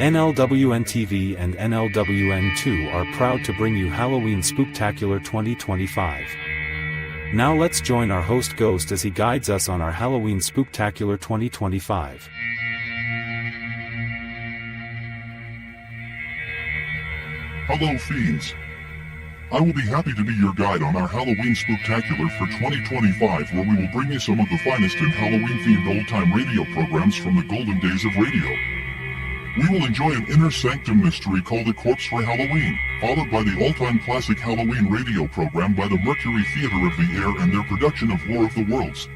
NLWN-TV and NLWN-2 are proud to bring you Halloween Spooktacular 2025. Now let's join our host Ghost as he guides us on our Halloween Spooktacular 2025. Hello, fiends. I will be happy to be your guide on our Halloween Spooktacular for 2025, where we will bring you some of the finest in Halloween-themed old-time radio programs from the golden days of radio. We will enjoy an inner Sanctum Mystery called A Corpse for Halloween, followed by the all-time classic Halloween radio program by the Mercury Theater of the Air and their production of War of the Worlds.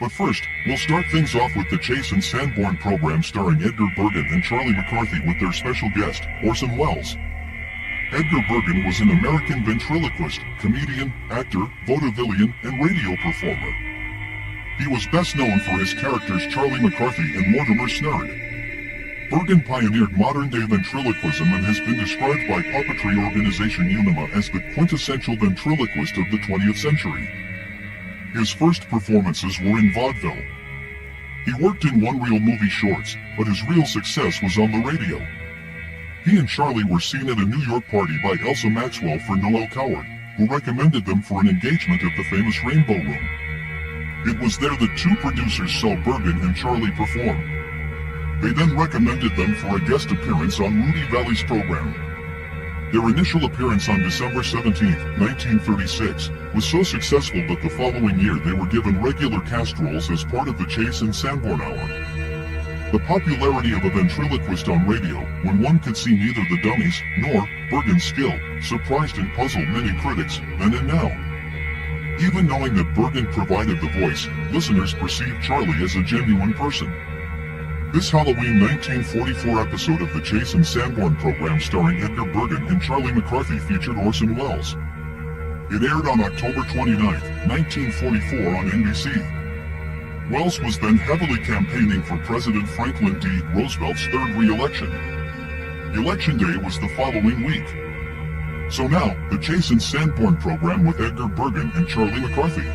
But first, we'll start things off with the Chase and Sanborn program starring Edgar, Bergen, and Charlie McCarthy with their special guest, Orson Welles. Edgar Bergen was an American ventriloquist, comedian, actor, vaudevillian, and radio performer. He was best known for his characters Charlie McCarthy and Mortimer Snurd. Bergen pioneered modern-day ventriloquism and has been described by puppetry organization Unima as the quintessential ventriloquist of the 20th century. His first performances were in vaudeville. He worked in one-reel movie shorts, but his real success was on the radio. He and Charlie were seen at a New York party by Elsa Maxwell for Noel Coward, who recommended them for an engagement at the famous Rainbow Room. It was there that two producers saw Bergen and Charlie perform. They then recommended them for a guest appearance on Rudy Valley's program. Their initial appearance on December 17, 1936, was so successful that the following year they were given regular cast roles as part of the Chase and Sanborn Hour. The popularity of a ventriloquist on radio, when one could see neither the dummies nor Bergen's skill, surprised and puzzled many critics then and now. Even knowing that Bergen provided the voice, listeners perceived Charlie as a genuine person. This Halloween 1944 episode of the Chase and Sanborn program starring Edgar Bergen and Charlie McCarthy featured Orson Welles. It aired on October 29, 1944 on NBC. Welles was then heavily campaigning for President Franklin D. Roosevelt's third re-election. Election day was the following week. So now, the Chase and Sanborn program with Edgar Bergen and Charlie McCarthy.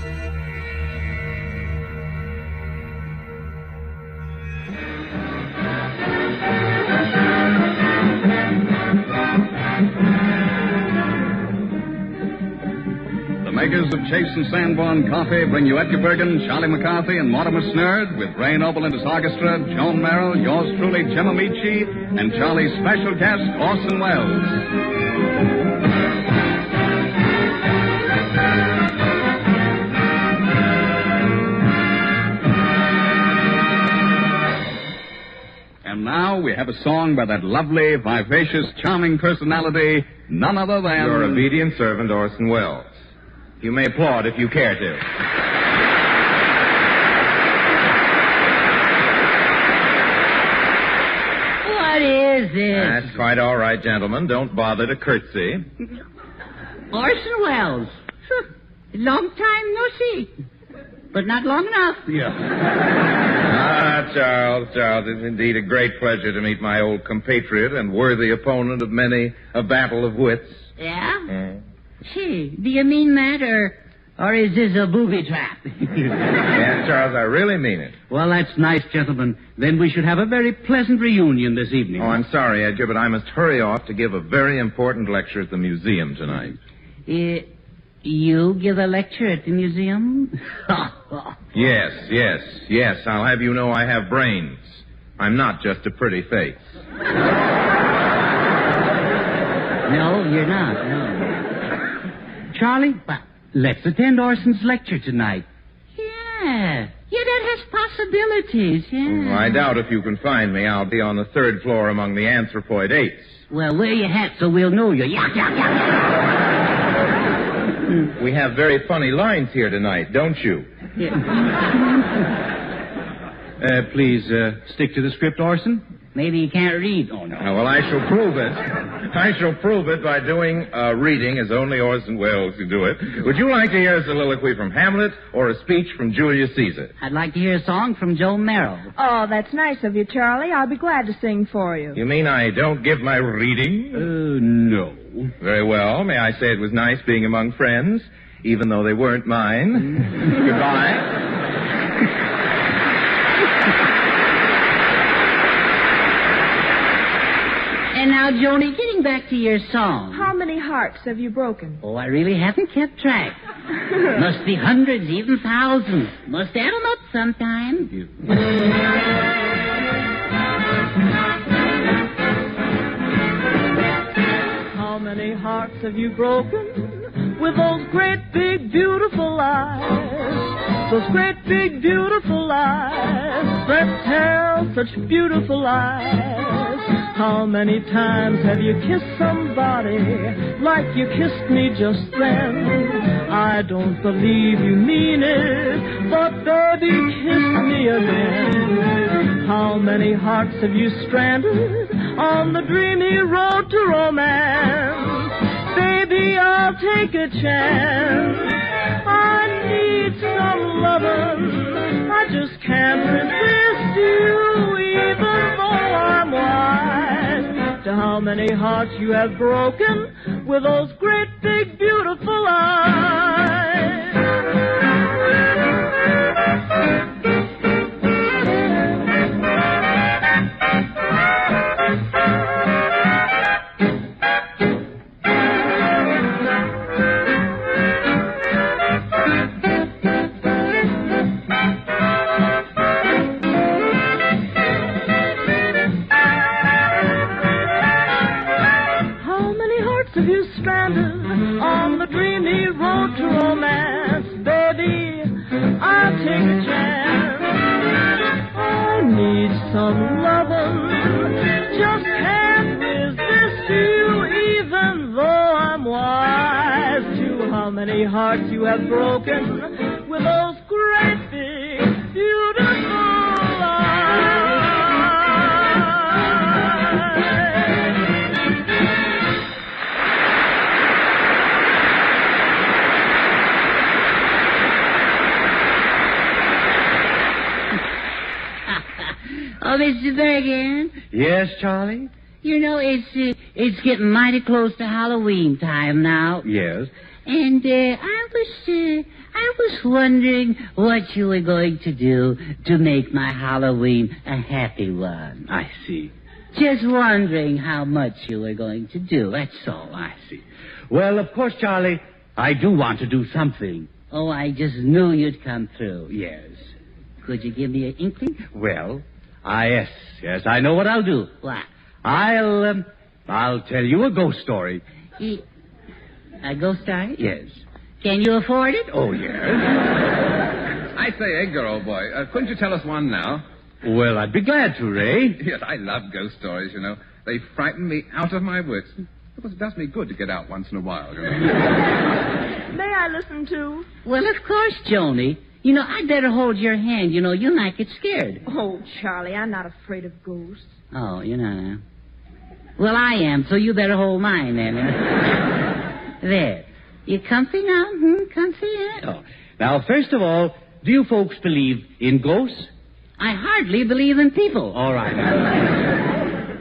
Makers of Chase and Sanborn Coffee bring you Edgar Bergen, Charlie McCarthy, and Mortimer Snurd with Ray Noble and his orchestra, Joan Merrill, yours truly, Jim Amici, and Charlie's special guest, Orson Welles. And now we have a song by that lovely, vivacious, charming personality, none other than... Your obedient servant, Orson Welles. You may applaud if you care to. What is this? That's quite all right, gentlemen. Don't bother to curtsy. Orson Welles. Long time no see. But not long enough. Yeah. Charles, it's indeed a great pleasure to meet my old compatriot and worthy opponent of many a battle of wits. Yeah? Gee, do you mean that, or is this a booby trap? Yeah, Charles, I really mean it. Well, that's nice, gentlemen. Then we should have a very pleasant reunion this evening. Oh, I'm sorry, Edgar, but I must hurry off to give a very important lecture at the museum tonight. You give a lecture at the museum? Yes. I'll have you know I have brains. I'm not just a pretty face. No, you're not, no. Charlie, let's attend Orson's lecture tonight. Yeah, that has possibilities, yeah. I doubt if you can find me. I'll be on the third floor among the anthropoid apes. Well, wear your hat so we'll know you. Yuck, yuck, yuck. We have very funny lines here tonight, don't you? Yeah. Please, stick to the script, Orson. Maybe you can't read. Oh, no. Well, I shall prove it. I shall prove it by doing a reading as only Orson Welles can do it. Would you like to hear a soliloquy from Hamlet or a speech from Julius Caesar? I'd like to hear a song from Joan Merrill. Oh, that's nice of you, Charlie. I'll be glad to sing for you. You mean I don't give my reading? No. Very well. May I say it was nice being among friends, even though they weren't mine. Goodbye. Now, Joni, getting back to your song. How many hearts have you broken? Oh, I really haven't kept track. Must be hundreds, even thousands. Must add them up sometime. How many hearts have you broken with those great big beautiful eyes? Those great big beautiful eyes that tell such beautiful lies. How many times have you kissed somebody like you kissed me just then? I don't believe you mean it, but baby, kiss me again. How many hearts have you stranded on the dreamy road to romance? Baby, I'll take a chance. I need some lovin'. I just can't resist you, even though I'm wise. To how many hearts you have broken with those great big beautiful eyes. Have you stranded on the dreamy road to romance? Baby, I'll take a chance. I need some lovin', just can't resist you, even though I'm wise. To how many hearts you have broken with those great big beautiful eyes. Oh, Mr. Bergen. Yes, Charlie? You know, it's getting mighty close to Halloween time now. Yes. And I was wondering what you were going to do to make my Halloween a happy one. I see. Just wondering how much you were going to do, that's all. I see. Well, of course, Charlie, I do want to do something. Oh, I just knew you'd come through. Yes. Could you give me an inkling? Well, yes, I know what I'll do. What? I'll tell you a ghost story. A ghost story? Yes. Can you afford it? Oh, yes. I say, Edgar, old boy, couldn't you tell us one now? Well, I'd be glad to, Ray. Yes, I love ghost stories, you know. They frighten me out of my wits. Because it does me good to get out once in a while, you know. May I listen too? Well, of course, Joni. You know, I'd better hold your hand. You know, you might get scared. Oh, Charlie, I'm not afraid of ghosts. Oh, you're not. Well, I am, so you better hold mine then. There. You comfy now? Comfy, yeah? Oh. Now, first of all, do you folks believe in ghosts? I hardly believe in people. All right.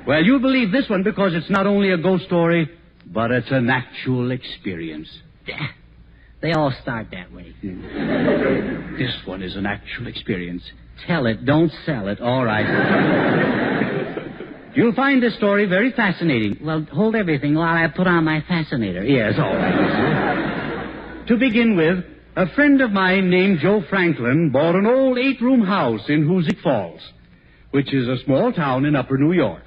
Well, you believe this one because it's not only a ghost story, but it's an actual experience. They all start that way. This one is an actual experience. Tell it, don't sell it. All right. You'll find this story very fascinating. Well, hold everything while I put on my fascinator. Yes, all right. To begin with, a friend of mine named Joe Franklin bought an old 8-room house in Hoosick Falls, which is a small town in upper New York.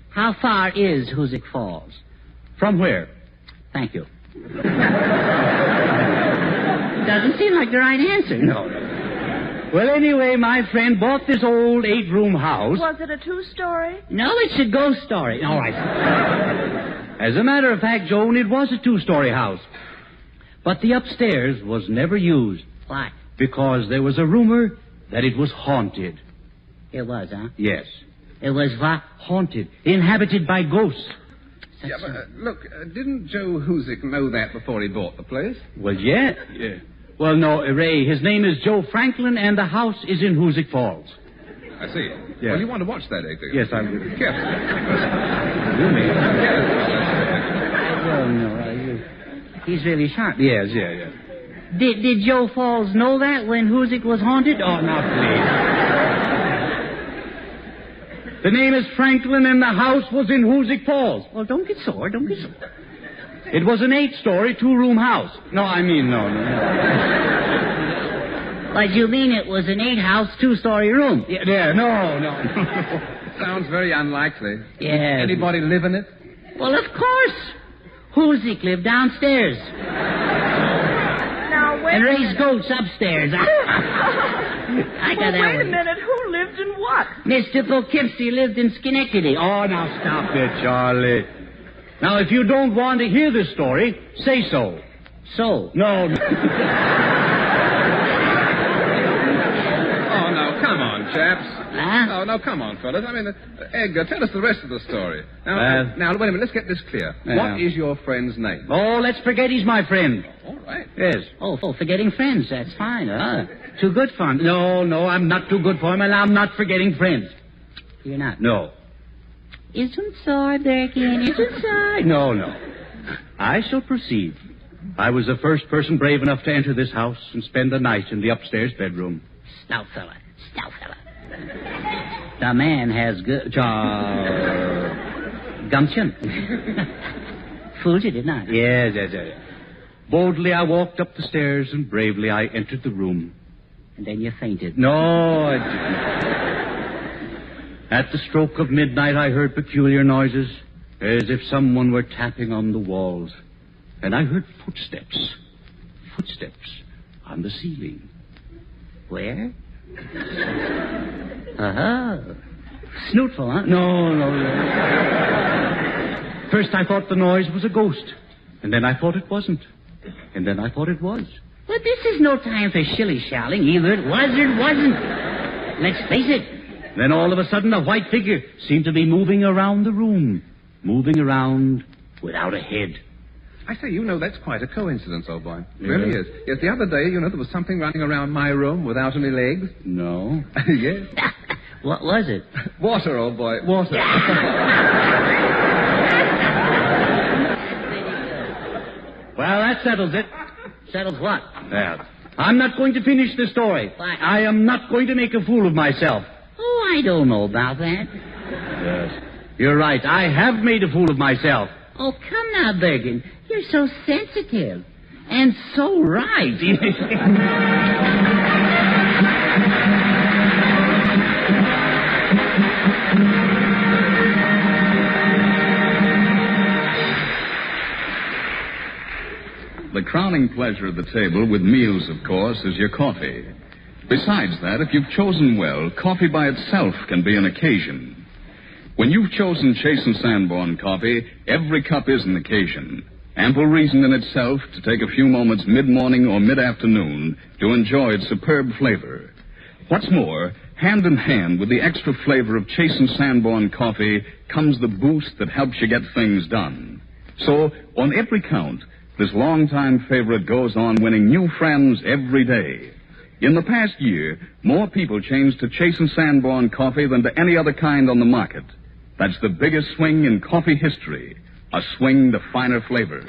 How far is Hoosick Falls? From where? Thank you. Doesn't seem like the right answer. No. Well, anyway, my friend bought this old 8-room house. Was it a 2-story? No, it's a ghost story. All right. As a matter of fact, Joan, it was a 2-story house. But the upstairs was never used. Why? Because there was a rumor that it was haunted. It was, huh? Yes. It was what? Haunted. Inhabited by ghosts. Yeah, but look, didn't Joe Hoosick know that before he bought the place? Well, yeah. Well, no, Ray, his name is Joe Franklin, and the house is in Hoosick Falls. I see. Yeah. Well, you want to watch that, Edgar? Yes, I will. Yes. You may. Well, no, he's really sharp. Yes, yeah. Did Joe Falls know that when Hoosick was haunted? Oh, now, please. The name is Franklin, and the house was in Hoosick Falls. Well, don't get sore. It was an 8-story, 2-room house. No. But you mean it was an 8-house, 2-story room? Yeah, no. Sounds very unlikely. Yes. Anybody live in it? Well, of course. Hoosick lived downstairs. Now, wait And a raised minute. goats upstairs. I got that Wait a one. minute. Who lived in what? Mr. Poughkeepsie lived in Schenectady. Oh, now stop it, Charlie. Now, if you don't want to hear this story, say so. So. No. Oh, no, come on, chaps. Huh? No, come on, fellas. I mean, Edgar, tell us the rest of the story. Now, wait a minute. Let's get this clear. Yeah. What is your friend's name? Oh, let's forget he's my friend. All right. Yes. Oh, forgetting friends. That's fine. Too good for him. No, I'm not too good for him, and I'm not forgetting friends. You're not. No. Isn't so, Bergen? Isn't so? No. I shall proceed. I was the first person brave enough to enter this house and spend the night in the upstairs bedroom. Stout fella. The man has good gumption. Fooled you, didn't I? Yes. Boldly I walked up the stairs and bravely I entered the room. And then you fainted. No, I didn't. At the stroke of midnight I heard peculiar noises, as if someone were tapping on the walls. And I heard footsteps on the ceiling. Where? Snootful, huh? No. First I thought the noise was a ghost. And then I thought it wasn't. And then I thought it was. Well, this is no time for shilly-shallying. Either it was or it wasn't. Let's face it. Then all of a sudden a white figure seemed to be moving around the room. Moving around without a head. I say, that's quite a coincidence, old boy. It really is. Yes, the other day, there was something running around my room without any legs. No. Yes. What was it? Water, old boy. Water. Well, that settles it. Settles what? Well, I'm not going to finish the story. Why? I am not going to make a fool of myself. Oh, I don't know about that. Yes. You're right. I have made a fool of myself. Oh, come now, Bergen. You're so sensitive. And so right. The crowning pleasure of the table, with meals, of course, is your coffee. Besides that, if you've chosen well, coffee by itself can be an occasion. When you've chosen Chase and Sanborn coffee, every cup is an occasion. Ample reason in itself to take a few moments mid-morning or mid-afternoon to enjoy its superb flavor. What's more, hand in hand with the extra flavor of Chase and Sanborn coffee comes the boost that helps you get things done. So, on every count, this longtime favorite goes on winning new friends every day. In the past year, more people changed to Chase and Sanborn coffee than to any other kind on the market. That's the biggest swing in coffee history, a swing to finer flavor.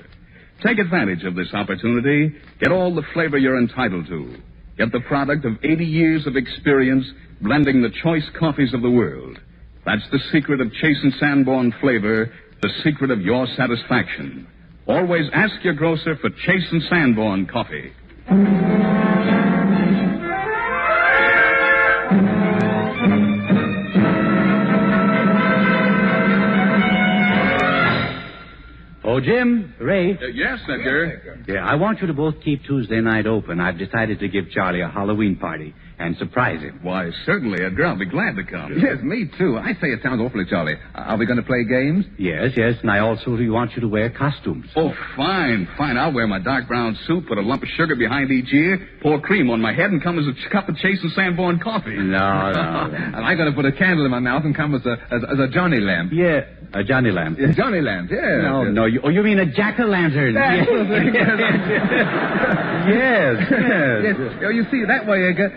Take advantage of this opportunity. Get all the flavor you're entitled to. Get the product of 80 years of experience blending the choice coffees of the world. That's the secret of Chase and Sanborn flavor, the secret of your satisfaction. Always ask your grocer for Chase and Sanborn coffee. Oh, Jim, Ray. Yes, Edgar. Yeah, I want you to both keep Tuesday night open. I've decided to give Charlie a Halloween party and surprise him. Why, certainly, Edgar. I'll be glad to come. Yes, me too. I say it sounds awfully jolly. Are we going to play games? Yes, and I also want you to wear costumes. Oh, fine. I'll wear my dark brown suit, put a lump of sugar behind each ear, pour cream on my head, and come as a cup of Chase and Sanborn coffee. No. And I'm going to put a candle in my mouth and come as a Johnny lamp. Yeah, a Johnny Lamb. Yeah, Johnny lamp, yeah. No, you mean a jack-o'-lantern. Yes. Yes. You see, that way, Edgar,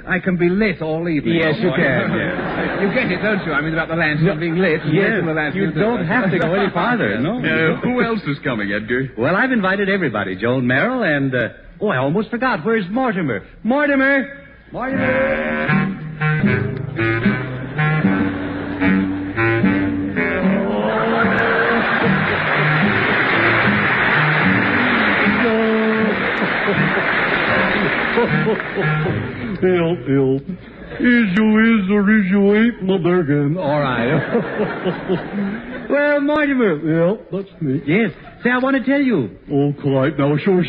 I can be lit all evening. Yes, you can. Yes. You get it, don't you? I mean, about the lantern being lit. Yes, the lantern. you don't have to go any farther. No. Who else is coming, Edgar? Well, I've invited everybody. Joan Merrill and, I almost forgot. Where's Mortimer? Mortimer! Help. Is you is or is you ain't my Bergen? All right. Well, Mortimer. Yeah, that's me. Yes. Say, I want to tell you. Oh, quiet now. Sure.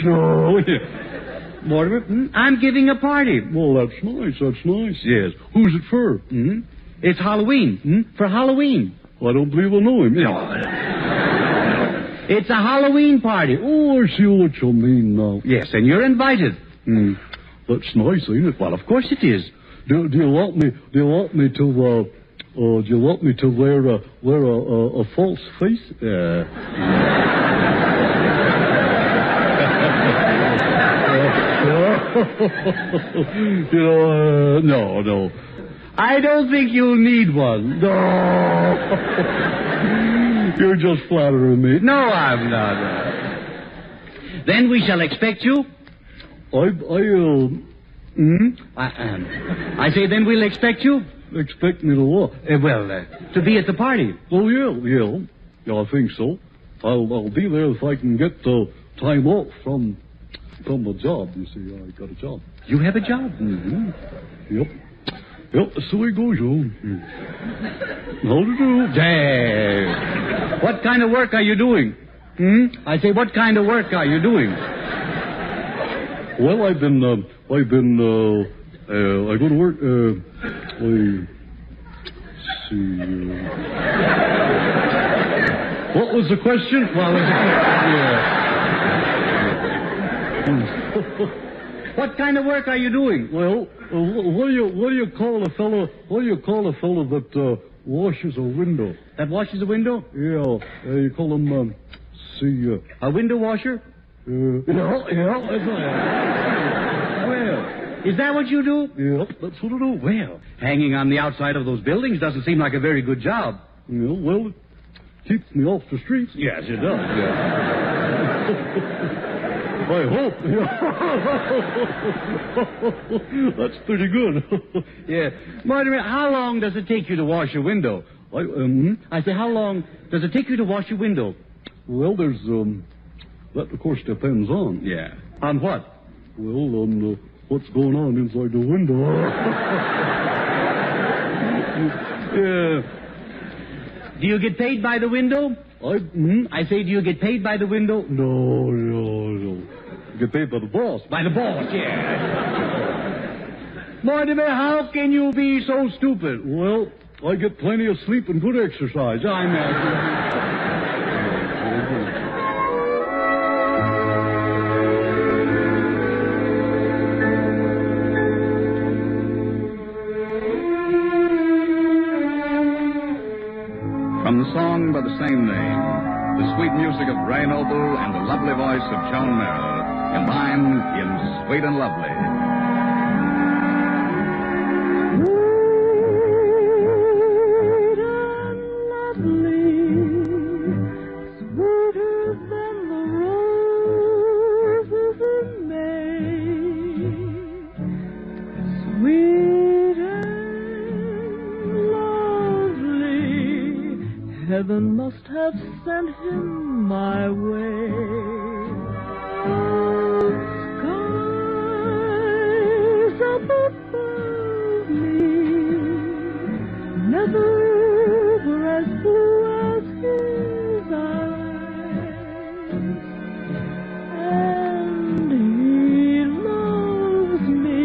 Mortimer, I'm giving a party. Well, that's nice. Yes. Who's it for? It's Halloween. For Halloween. Well, I don't believe I know him. It's a Halloween party. Oh, I see what you mean now. Yes, and you're invited. That's nice, ain't it? Well, of course it is. Do you want me to wear a false face? No. I don't think you'll need one. No. You're just flattering me. No, I'm not. Then we shall expect you. I say then we'll expect you. Expect me to what? To be at the party. Oh, yeah, I think so. I'll be there if I can get time off from a job. You see, I got a job. You have a job? Yep, that's the way it goes, How to do? Dang. What kind of work are you doing? I say, what kind of work are you doing? Well, I go to work, what was the question? What kind of work are you doing? Well, what do you call a fellow that washes a window? That washes a window? Yeah, you call him, a window washer? That's Well, is that what you do? Yeah, that's what I do. Well, hanging on the outside of those buildings doesn't seem like a very good job. Yeah, well, it keeps me off the streets. Yes, it does. I hope. That's pretty good. Yeah. Martin, how long does it take you to wash your window? I say, how long does it take you to wash your window? Well, there's, that, of course, depends on. Yeah. On what? Well, on what's going on inside the window. Yeah. Do you get paid by the window? I say, do you get paid by the window? No. You get paid by the boss. By the boss, yeah. Mortimer, how can you be so stupid? Well, I get plenty of sleep and good exercise. From the song by the same name, the sweet music of Ray Noble and the lovely voice of Joan Merrill, combined in Sweet and Lovely. Heaven must have sent him my way. Skies up above me never were as blue as his eyes, and he loves me.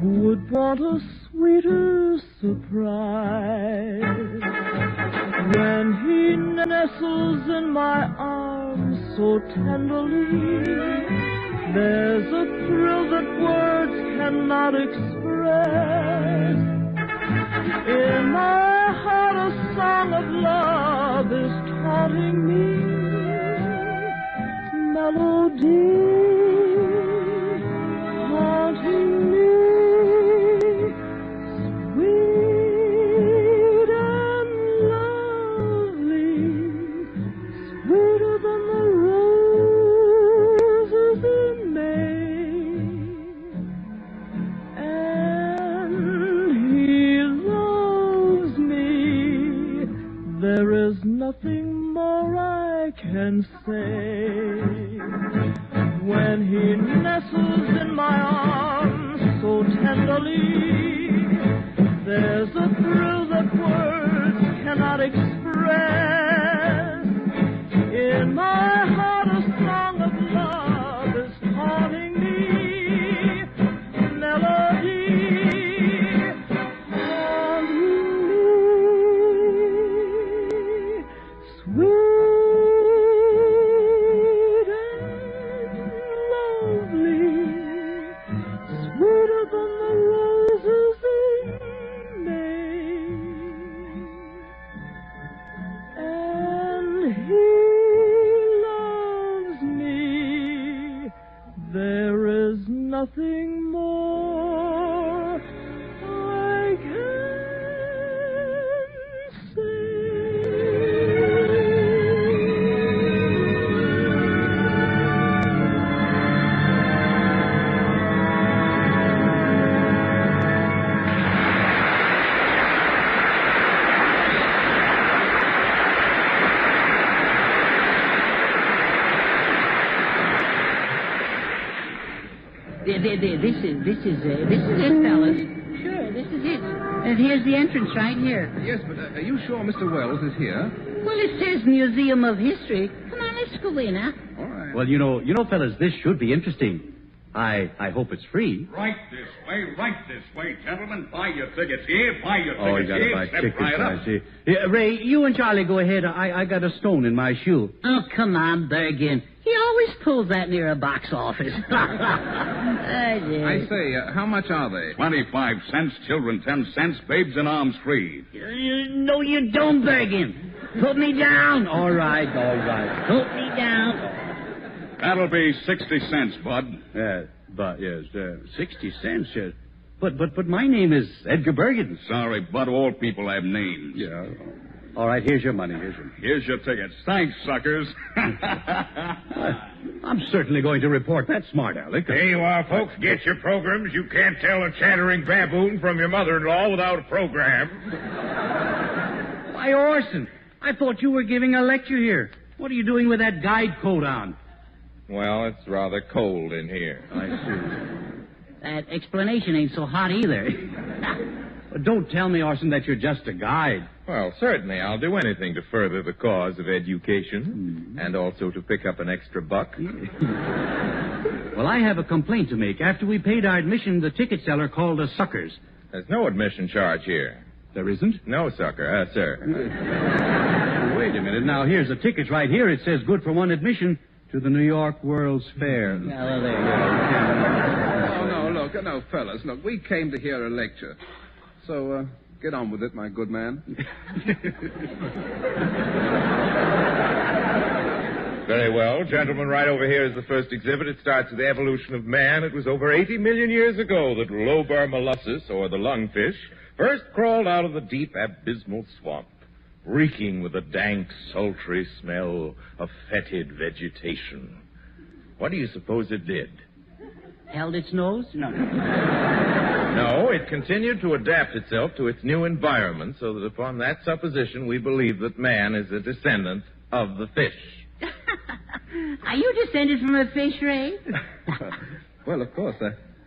Who would want a sweeter surprise? When he nestles in my arms so tenderly, there's a thrill that words cannot express. In my heart a song of love is taunting me, melody haunting me. Nothing more I can say. when he nestles in my arms so tenderly. There's a thrill that words cannot express. In my heart a song of love is haunting me. Melody haunting me. Sweet and lovely, sweeter than the roses in May. And he loves me. There is nothing more I can say. This is it, fellas. Sure, this is it. And here's the entrance right here. Yes, but are you sure Mr. Wells is here? Well, it says Museum of History. Come on, let's go in, huh? All right. Well, you know, fellas, this should be interesting. I hope it's free. Right this way, gentlemen. Buy your tickets here. Buy your tickets Oh, you gotta here. buy Step tickets, right up. I see. Yeah, Ray, you and Charlie go ahead. I got a stone in my shoe. Oh, come on, Bergen. He always pulls that near a box office. I say, how much are they? 25 cents, children 10 cents, babes in arms free. No, you don't, Bergen. Put me down. All right. Put me down. That'll be 60 cents, bud. But yes, 60 cents. Yes. But my name is Edgar Bergen. Sorry, bud, all people have names. Yeah. All right, here's your money. Here's your tickets. Thanks, suckers. I'm certainly going to report that smart aleck. Here you are, folks. Get your programs. You can't tell a chattering baboon from your mother-in-law without a program. Why, Orson, I thought you were giving a lecture here. What are you doing with that guide coat on? Well, it's rather cold in here. I see. That explanation ain't so hot either. Don't tell me, Orson, that you're just a guide. Well, certainly. I'll do anything to further the cause of education and also to pick up an extra buck. Well, I have a complaint to make. After we paid our admission, the ticket seller called us suckers. There's no admission charge here. There isn't? No, sucker. Sir. Wait a minute. Now, here's the tickets right here. It says good for one admission to the New York World's Fair. Well, there you Oh, no, fellas. Look, we came to hear a lecture. So, get on with it, my good man. Very well. Gentlemen, right over here is the first exhibit. It starts with the evolution of man. It was over 80 million years ago that Lobar mollussus, or the lungfish, first crawled out of the deep abysmal swamp, reeking with a dank, sultry smell of fetid vegetation. What do you suppose it did? Held its nose? No. No, it continued to adapt itself to its new environment, so that upon that supposition we believe that man is a descendant of the fish. Are you descended from a fish, Ray? Well, of course.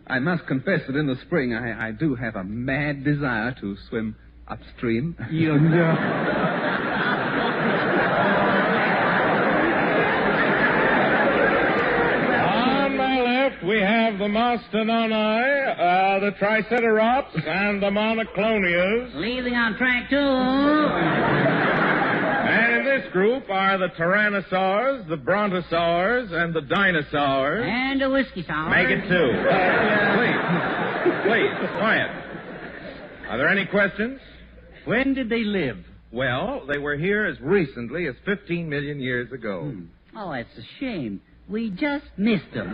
I must confess that in the spring I do have a mad desire to swim upstream. You know. We have the Mastodoni, the Triceratops, and the Monoclonias. Leaving on track, too. And in this group are the Tyrannosaurs, the Brontosaurs, and the Dinosaurs. And a whiskey sour. Make it two. Please, quiet. Are there any questions? When did they live? Well, they were here as recently as 15 million years ago. Oh, that's a shame. We just missed them.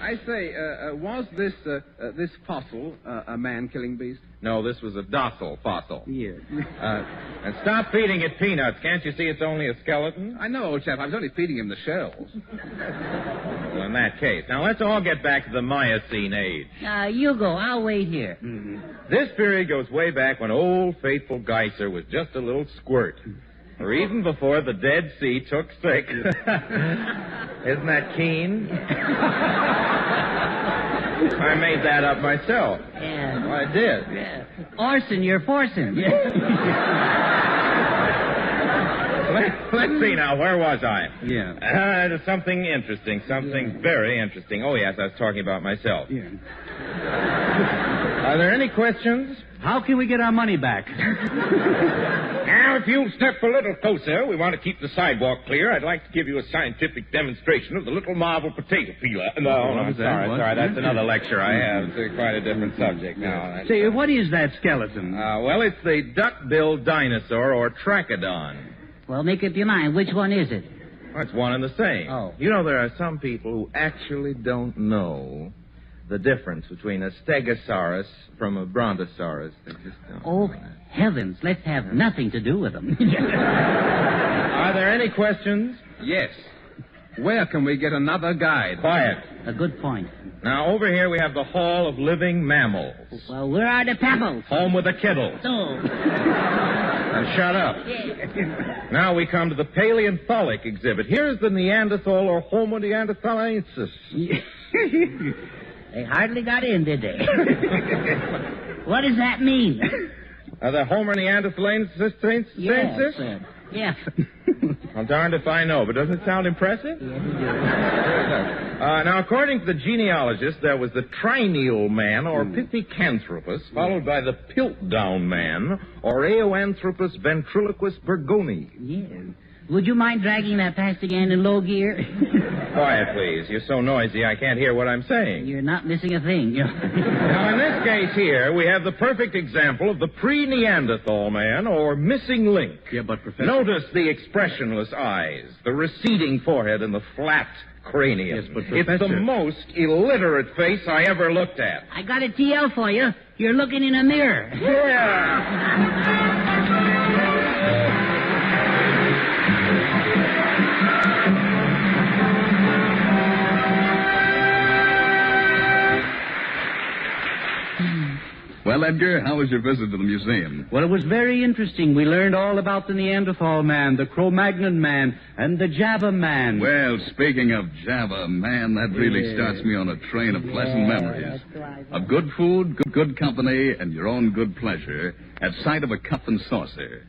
I say, was this fossil a man-killing beast? No, this was a docile fossil. Here. And stop feeding it peanuts. Can't you see it's only a skeleton? I know, old chap. I was only feeding him the shells. Well, in that case. Now, let's all get back to the Miocene age. You go. I'll wait here. This period goes way back when old faithful Geyser was just a little squirt. or even before the Dead Sea took sick. Isn't that keen? I made that up myself. Yeah. I did. Yeah. Orson, you're forcing. Let's see now. Where was I? Yeah. Something interesting. Something very interesting. Oh, yes, I was talking about myself. Yeah. Are there any questions? How can we get our money back? Now, if you'll step a little closer, we want to keep the sidewalk clear. I'd like to give you a scientific demonstration of the little marble potato peeler. No, I'm sorry. That's another lecture I have. It's quite a different subject now. Say, what is that skeleton? Well, it's the duck-billed dinosaur, or trachodon. Well, make up your mind. Which one is it? Well, it's one and the same. Oh. You know, there are some people who actually don't know the difference between a stegosaurus from a brontosaurus. They just don't. Oh, heavens. Let's have nothing to do with them. Are there any questions? Yes. Where can we get another guide? Quiet. A good point. Now, over here we have the Hall of Living Mammals. Well, where are the pebbles? Home with the kittles. Oh. Now, shut up. Now we come to the paleontologic exhibit. Here's the Neanderthal or Homo neanderthalensis. They hardly got in, did they? What does that mean? The Homo neanderthalensis? Yes. Yes. Well, darned if I know, but doesn't it sound impressive? Yes, it does. Now, according to the genealogist, there was the trineal man, or Pithecanthropus, followed by the Piltdown man, or Eoanthropus ventriloquus burgoni. Yes. Would you mind dragging that past again in low gear? Quiet, please. You're so noisy I can't hear what I'm saying. You're not missing a thing. Now, in this case here, we have the perfect example of the pre-Neanderthal man, or missing link. Yeah, but, Professor... Notice the expressionless eyes, the receding forehead, and the flat cranium. Yes, but, Professor... It's the most illiterate face I ever looked at. I got a TL for you. You're looking in a mirror. Yeah. Well, Edgar, how was your visit to the museum? Well, it was very interesting. We learned all about the Neanderthal man, the Cro-Magnon man, and the Java man. Well, speaking of Java, man, that really starts me on a train of pleasant memories. Of good food, good company, and your own good pleasure at sight of a cup and saucer.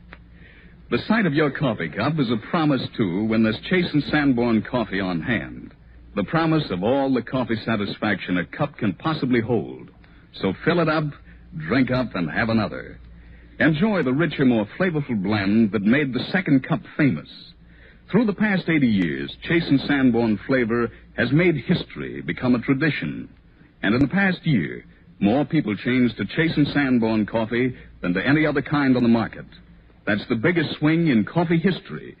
The sight of your coffee cup is a promise, too, when there's Chase and Sanborn coffee on hand. The promise of all the coffee satisfaction a cup can possibly hold. So fill it up, drink up, and have another. Enjoy the richer, more flavorful blend that made the second cup famous. Through the past 80 years, Chase and Sanborn flavor has made history, become a tradition. And in the past year, more people changed to Chase and Sanborn coffee than to any other kind on the market. That's the biggest swing in coffee history.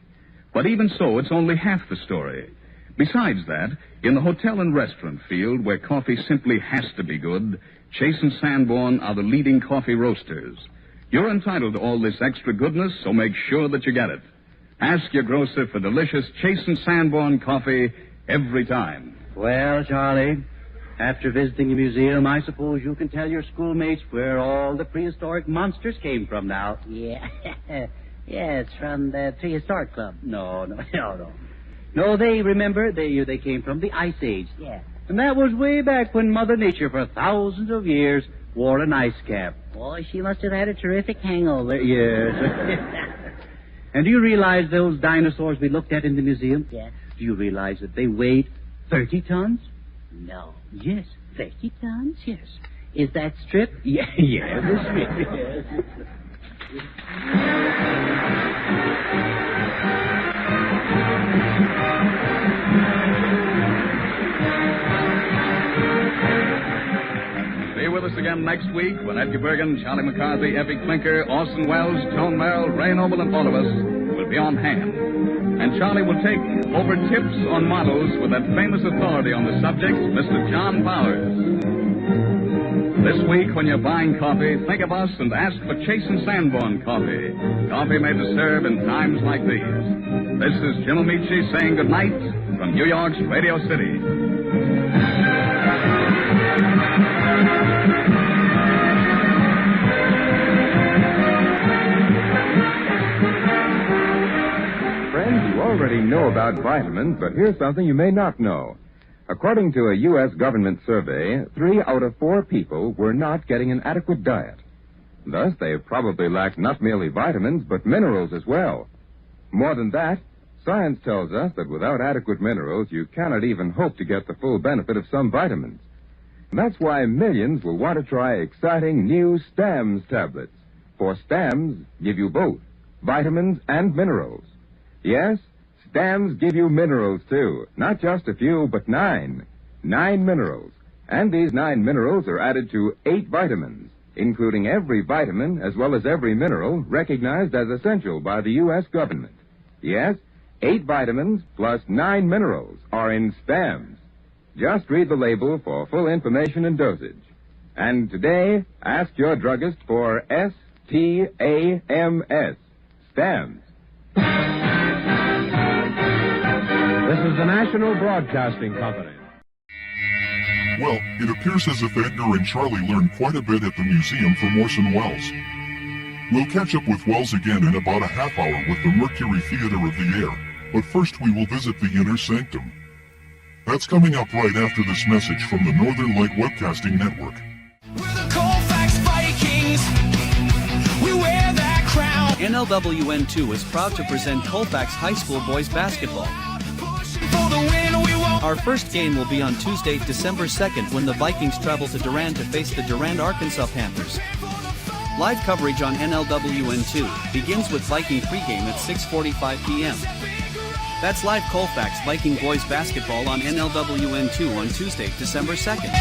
But even so, it's only half the story. Besides that, in the hotel and restaurant field, where coffee simply has to be good, Chase and Sanborn are the leading coffee roasters. You're entitled to all this extra goodness, so make sure that you get it. Ask your grocer for delicious Chase and Sanborn coffee every time. Well, Charlie, after visiting the museum, I suppose you can tell your schoolmates where all the prehistoric monsters came from now. Yeah. Yeah, it's from the Prehistoric Club. No, they remember they came from the Ice Age. Yeah. And that was way back when Mother Nature, for thousands of years, wore an ice cap. Boy, she must have had a terrific hangover. Yes. And do you realize those dinosaurs we looked at in the museum? Yeah. Do you realize that they weighed 30 tons? No. Yes. 30 tons? Yes. Is that strip? Yeah, the strip, yes. Be with us again next week when Edgar Bergen, Charlie McCarthy, Effie Clinker, Orson Welles, Joan Merrill, Ray Noble, and all of us will be on hand. And Charlie will take over tips on models with that famous authority on the subject, Mr. John Powers. This week, when you're buying coffee, think of us and ask for Chase and Sanborn coffee. Coffee made to serve in times like these. This is Jim Amici saying good night from New York's Radio City. already know about vitamins, but here's something you may not know. According to a U.S. government survey, 3 out of 4 people were not getting an adequate diet. Thus, they probably lacked not merely vitamins, but minerals as well. More than that, science tells us that without adequate minerals, you cannot even hope to get the full benefit of some vitamins. And that's why millions will want to try exciting new STAMS tablets. For STAMS give you both vitamins and minerals. Yes, STAMS give you minerals, too. Not just a few, but 9. 9 minerals. And these 9 minerals are added to 8 vitamins, including every vitamin as well as every mineral recognized as essential by the U.S. government. Yes, 8 vitamins plus 9 minerals are in STAMS. Just read the label for full information and dosage. And today, ask your druggist for STAMS. STAMS. This is the National Broadcasting Company. Well, it appears as if Edgar and Charlie learned quite a bit at the museum from Orson Welles. We'll catch up with Welles again in about a half hour with the Mercury Theater of the Air, but first we will visit the Inner Sanctum. That's coming up right after this message from the Northern Light Webcasting Network. NLWN-2 is proud to present Colfax High School boys basketball. Our first game will be on Tuesday, December 2nd, when the Vikings travel to Durand to face the Durand, Arkansas Panthers. Live coverage on NLWN-2 begins with Viking pregame at 6:45 p.m. That's live Colfax Viking boys basketball on NLWN-2 on Tuesday, December 2nd.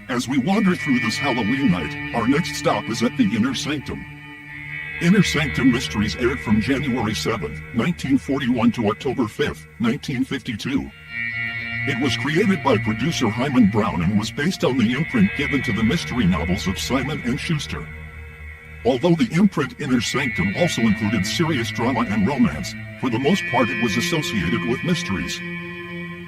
As we wander through this Halloween night, our next stop is at the Inner Sanctum. Inner Sanctum Mysteries aired from January 7th, 1941 to October 5th, 1952. It was created by producer Hyman Brown and was based on the imprint given to the mystery novels of Simon & Schuster. Although the imprint Inner Sanctum also included serious drama and romance, for the most part it was associated with mysteries.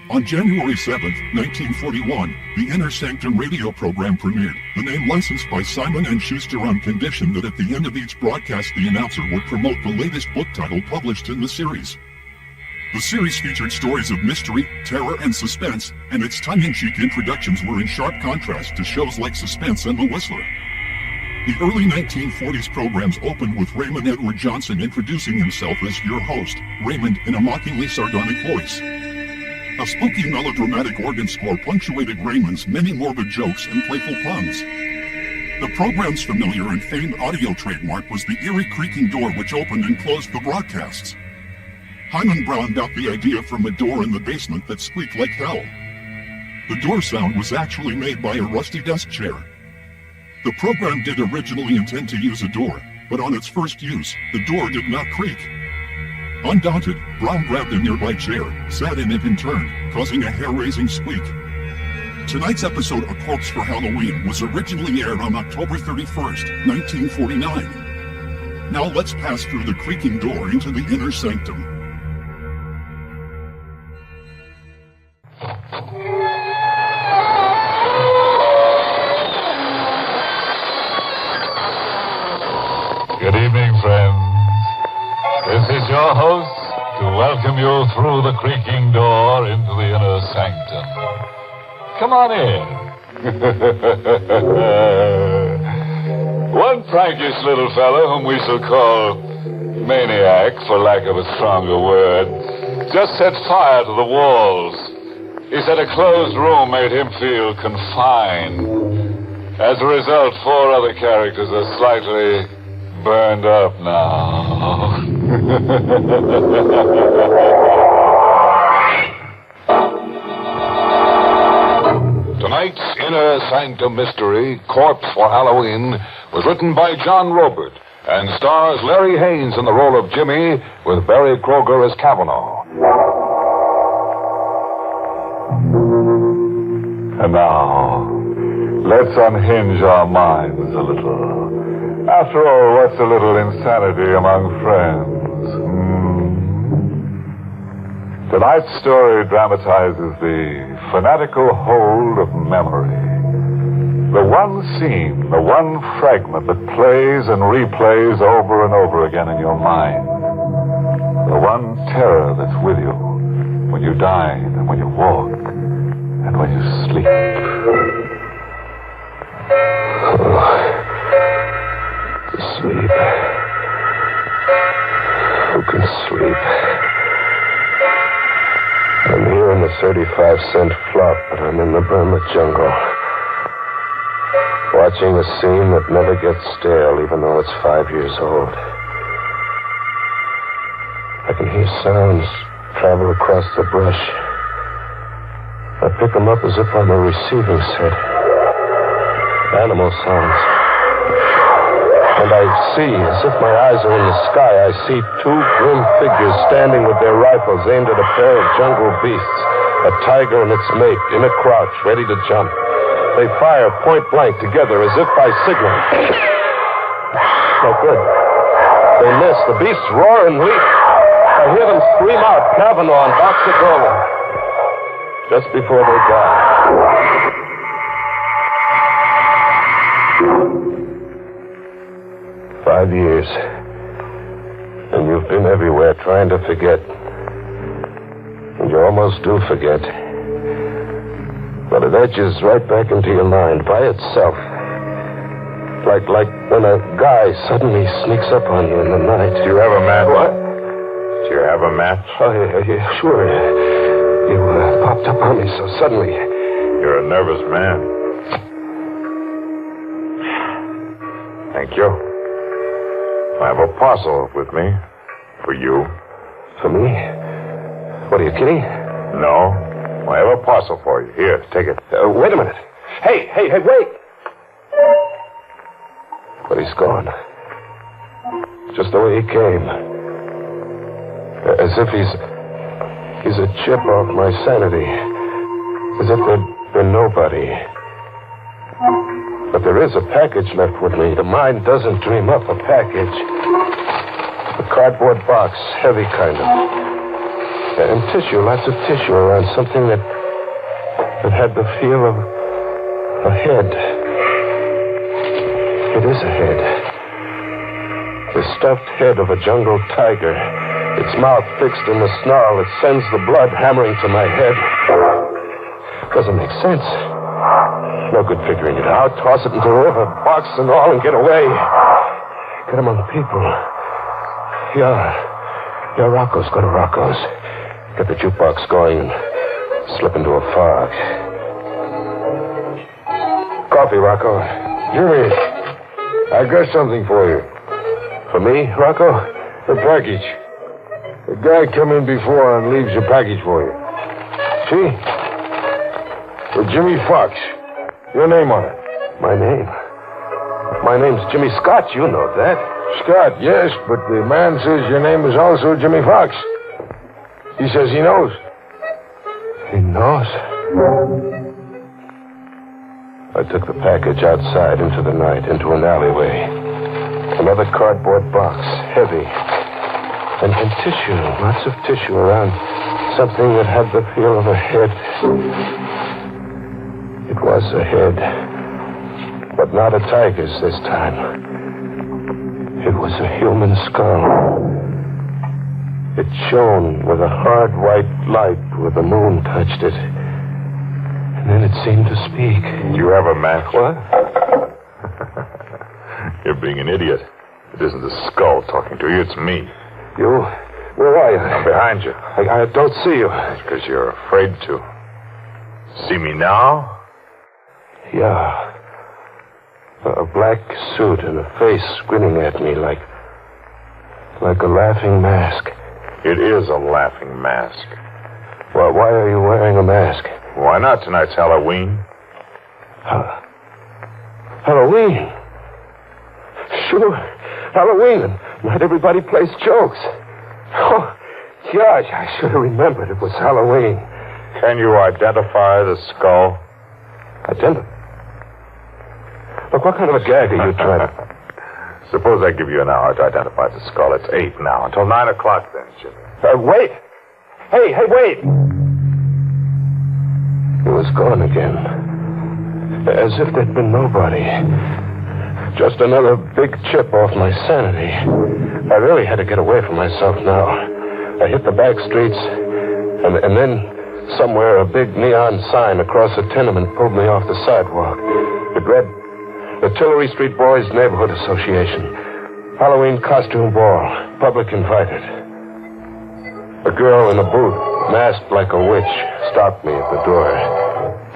On January 7th, 1941, the Inner Sanctum radio program premiered, the name licensed by Simon & Schuster on condition that at the end of each broadcast the announcer would promote the latest book title published in the series. The series featured stories of mystery, terror, and suspense, and its tongue-in-cheek introductions were in sharp contrast to shows like Suspense and The Whistler. The early 1940s programs opened with Raymond Edward Johnson introducing himself as your host, Raymond, in a mockingly sardonic voice. A spooky melodramatic organ score punctuated Raymond's many morbid jokes and playful puns. The program's familiar and famed audio trademark was the eerie creaking door which opened and closed the broadcasts. Hyman Brown got the idea from a door in the basement that squeaked like hell. The door sound was actually made by a rusty desk chair. The program did originally intend to use a door, but on its first use, the door did not creak. Undaunted, Brown grabbed a nearby chair, sat in it and turned, causing a hair-raising squeak. Tonight's episode, A Corpse for Halloween, was originally aired on October 31st, 1949. Now let's pass through the creaking door into the Inner Sanctum. Good evening, friends. This is your host to welcome you through the creaking door into the Inner Sanctum. Come on in. One prankish little fellow, whom we shall call Maniac, for lack of a stronger word, just set fire to the walls. He said a closed room made him feel confined. As a result, 4 other characters are slightly burned up now. Tonight's Inner Sanctum Mystery, Corpse for Halloween, was written by John Robert and stars Larry Haynes in the role of Jimmy with Barry Kroger as Kavanaugh. And now, let's unhinge our minds a little. After all, what's a little insanity among friends? Tonight's story dramatizes the fanatical hold of memory. The one scene, the one fragment that plays and replays over and over again in your mind. The one terror that's with you when you dine and when you walk and when you sleep. Sleep. Who can sleep? I'm here in the 35-cent flop, but I'm in the Burma jungle. Watching a scene that never gets stale, even though it's 5 years old. I can hear sounds travel across the brush. I pick them up as if I'm a receiving set. Animal sounds. And I see, as if my eyes are in the sky, I see two grim figures standing with their rifles aimed at a pair of jungle beasts, a tiger and its mate, in a crouch, ready to jump. They fire point blank together as if by signal. No good. They miss. The beasts roar and leap. I hear them scream out, Kavanaugh and Boxer Dolan, just before they die. 5 years. And you've been everywhere trying to forget. And you almost do forget. But it edges right back into your mind by itself. Like when a guy suddenly sneaks up on you in the night. Do you have a match? What? Do you have a match? Oh, yeah, sure. You popped up on me so suddenly. You're a nervous man. Thank you. I have a parcel with me. For you. For me? What, are you kidding? No. I have a parcel for you. Here, take it. Wait a minute. Hey, wait! But he's gone. Just the way he came. As if he's a chip off my sanity. As if there'd been nobody. But there is a package left with me. The mind doesn't dream up a package. A cardboard box, heavy kind of. And tissue, lots of tissue around something that had the feel of a head. It is a head. The stuffed head of a jungle tiger. Its mouth fixed in the snarl that sends the blood hammering to my head. Doesn't make sense. No good figuring it out. Toss it into the river, box and all, and get away. Get among the people. Yeah, Rocco's. Go to Rocco's. Get the jukebox going and slip into a fog. Coffee, Rocco. Jimmy, I got something for you. For me, Rocco? A package. A guy come in before and leaves a package for you. See? With Jimmy Fox. Your name on it. My name? My name's Jimmy Scott. You know that. Scott, yes, but the man says your name is also Jimmy Fox. He says he knows. He knows? I took the package outside into the night, into an alleyway. Another cardboard box, heavy. And tissue, lots of tissue around something that had the feel of a head. It was a head, but not a tiger's this time. It was a human skull. It shone with a hard white light where the moon touched it. And then it seemed to speak. You have a match? What? You're being an idiot. It isn't the skull talking to you, it's me. You? Where are you? I'm behind you. I don't see you. Because you're afraid to. See me now? Yeah. A black suit and a face grinning at me like a laughing mask. It is a laughing mask. Well, why are you wearing a mask? Why not? Tonight's Halloween. Halloween? Sure. Halloween. Not everybody plays jokes. Oh, gosh, I should have remembered it was Halloween. Can you identify the skull? Identify? Look, what kind of a gag are you trying to... Suppose I give you an hour to identify the skull. It's 8 now. Until 9 o'clock then, Jimmy. Wait. Hey, wait. He was gone again. As if there'd been nobody. Just another big chip off my sanity. I really had to get away from myself now. I hit the back streets, and then somewhere a big neon sign across a tenement pulled me off the sidewalk. It read, the Tillery Street Boys Neighborhood Association. Halloween costume ball. Public invited. A girl in a booth, masked like a witch, stopped me at the door.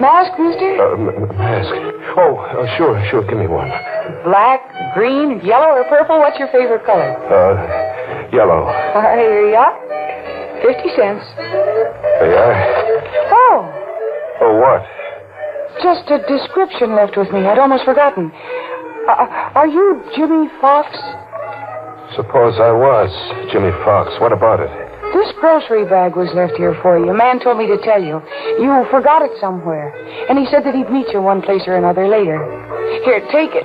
Mask, mister? Mask. Oh, sure. Give me one. Black, green, yellow, or purple? What's your favorite color? Yellow. Here you are. 50 cents. There you are. Oh, Oh, what? just a description left with me. I'd almost forgotten. Are you Jimmy Fox? Suppose I was Jimmy Fox. What about it? This grocery bag was left here for you. A man told me to tell you. You forgot it somewhere. And he said that he'd meet you one place or another later. Here, take it.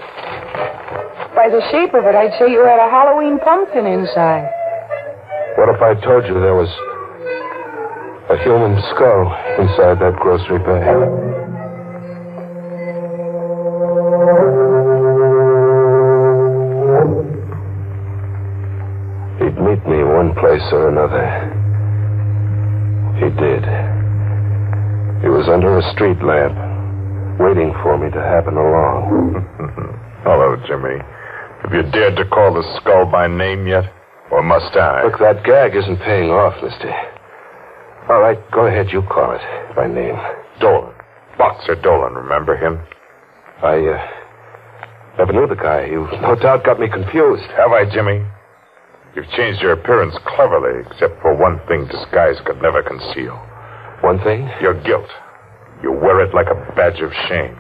By the shape of it, I'd say you had a Halloween pumpkin inside. What if I told you there was a human skull inside that grocery bag? He'd meet me one place or another. He did. He was under a street lamp, waiting for me to happen along. Hello, Jimmy. Have you dared to call the skull by name yet? Or must I? Look, that gag isn't paying off, mister. All right, go ahead, you call it by name. Dolan. Boxer Dolan, remember him? I never knew the guy. You no doubt got me confused. Have I, Jimmy? You've changed your appearance cleverly, except for one thing disguise could never conceal. One thing? Your guilt. You wear it like a badge of shame.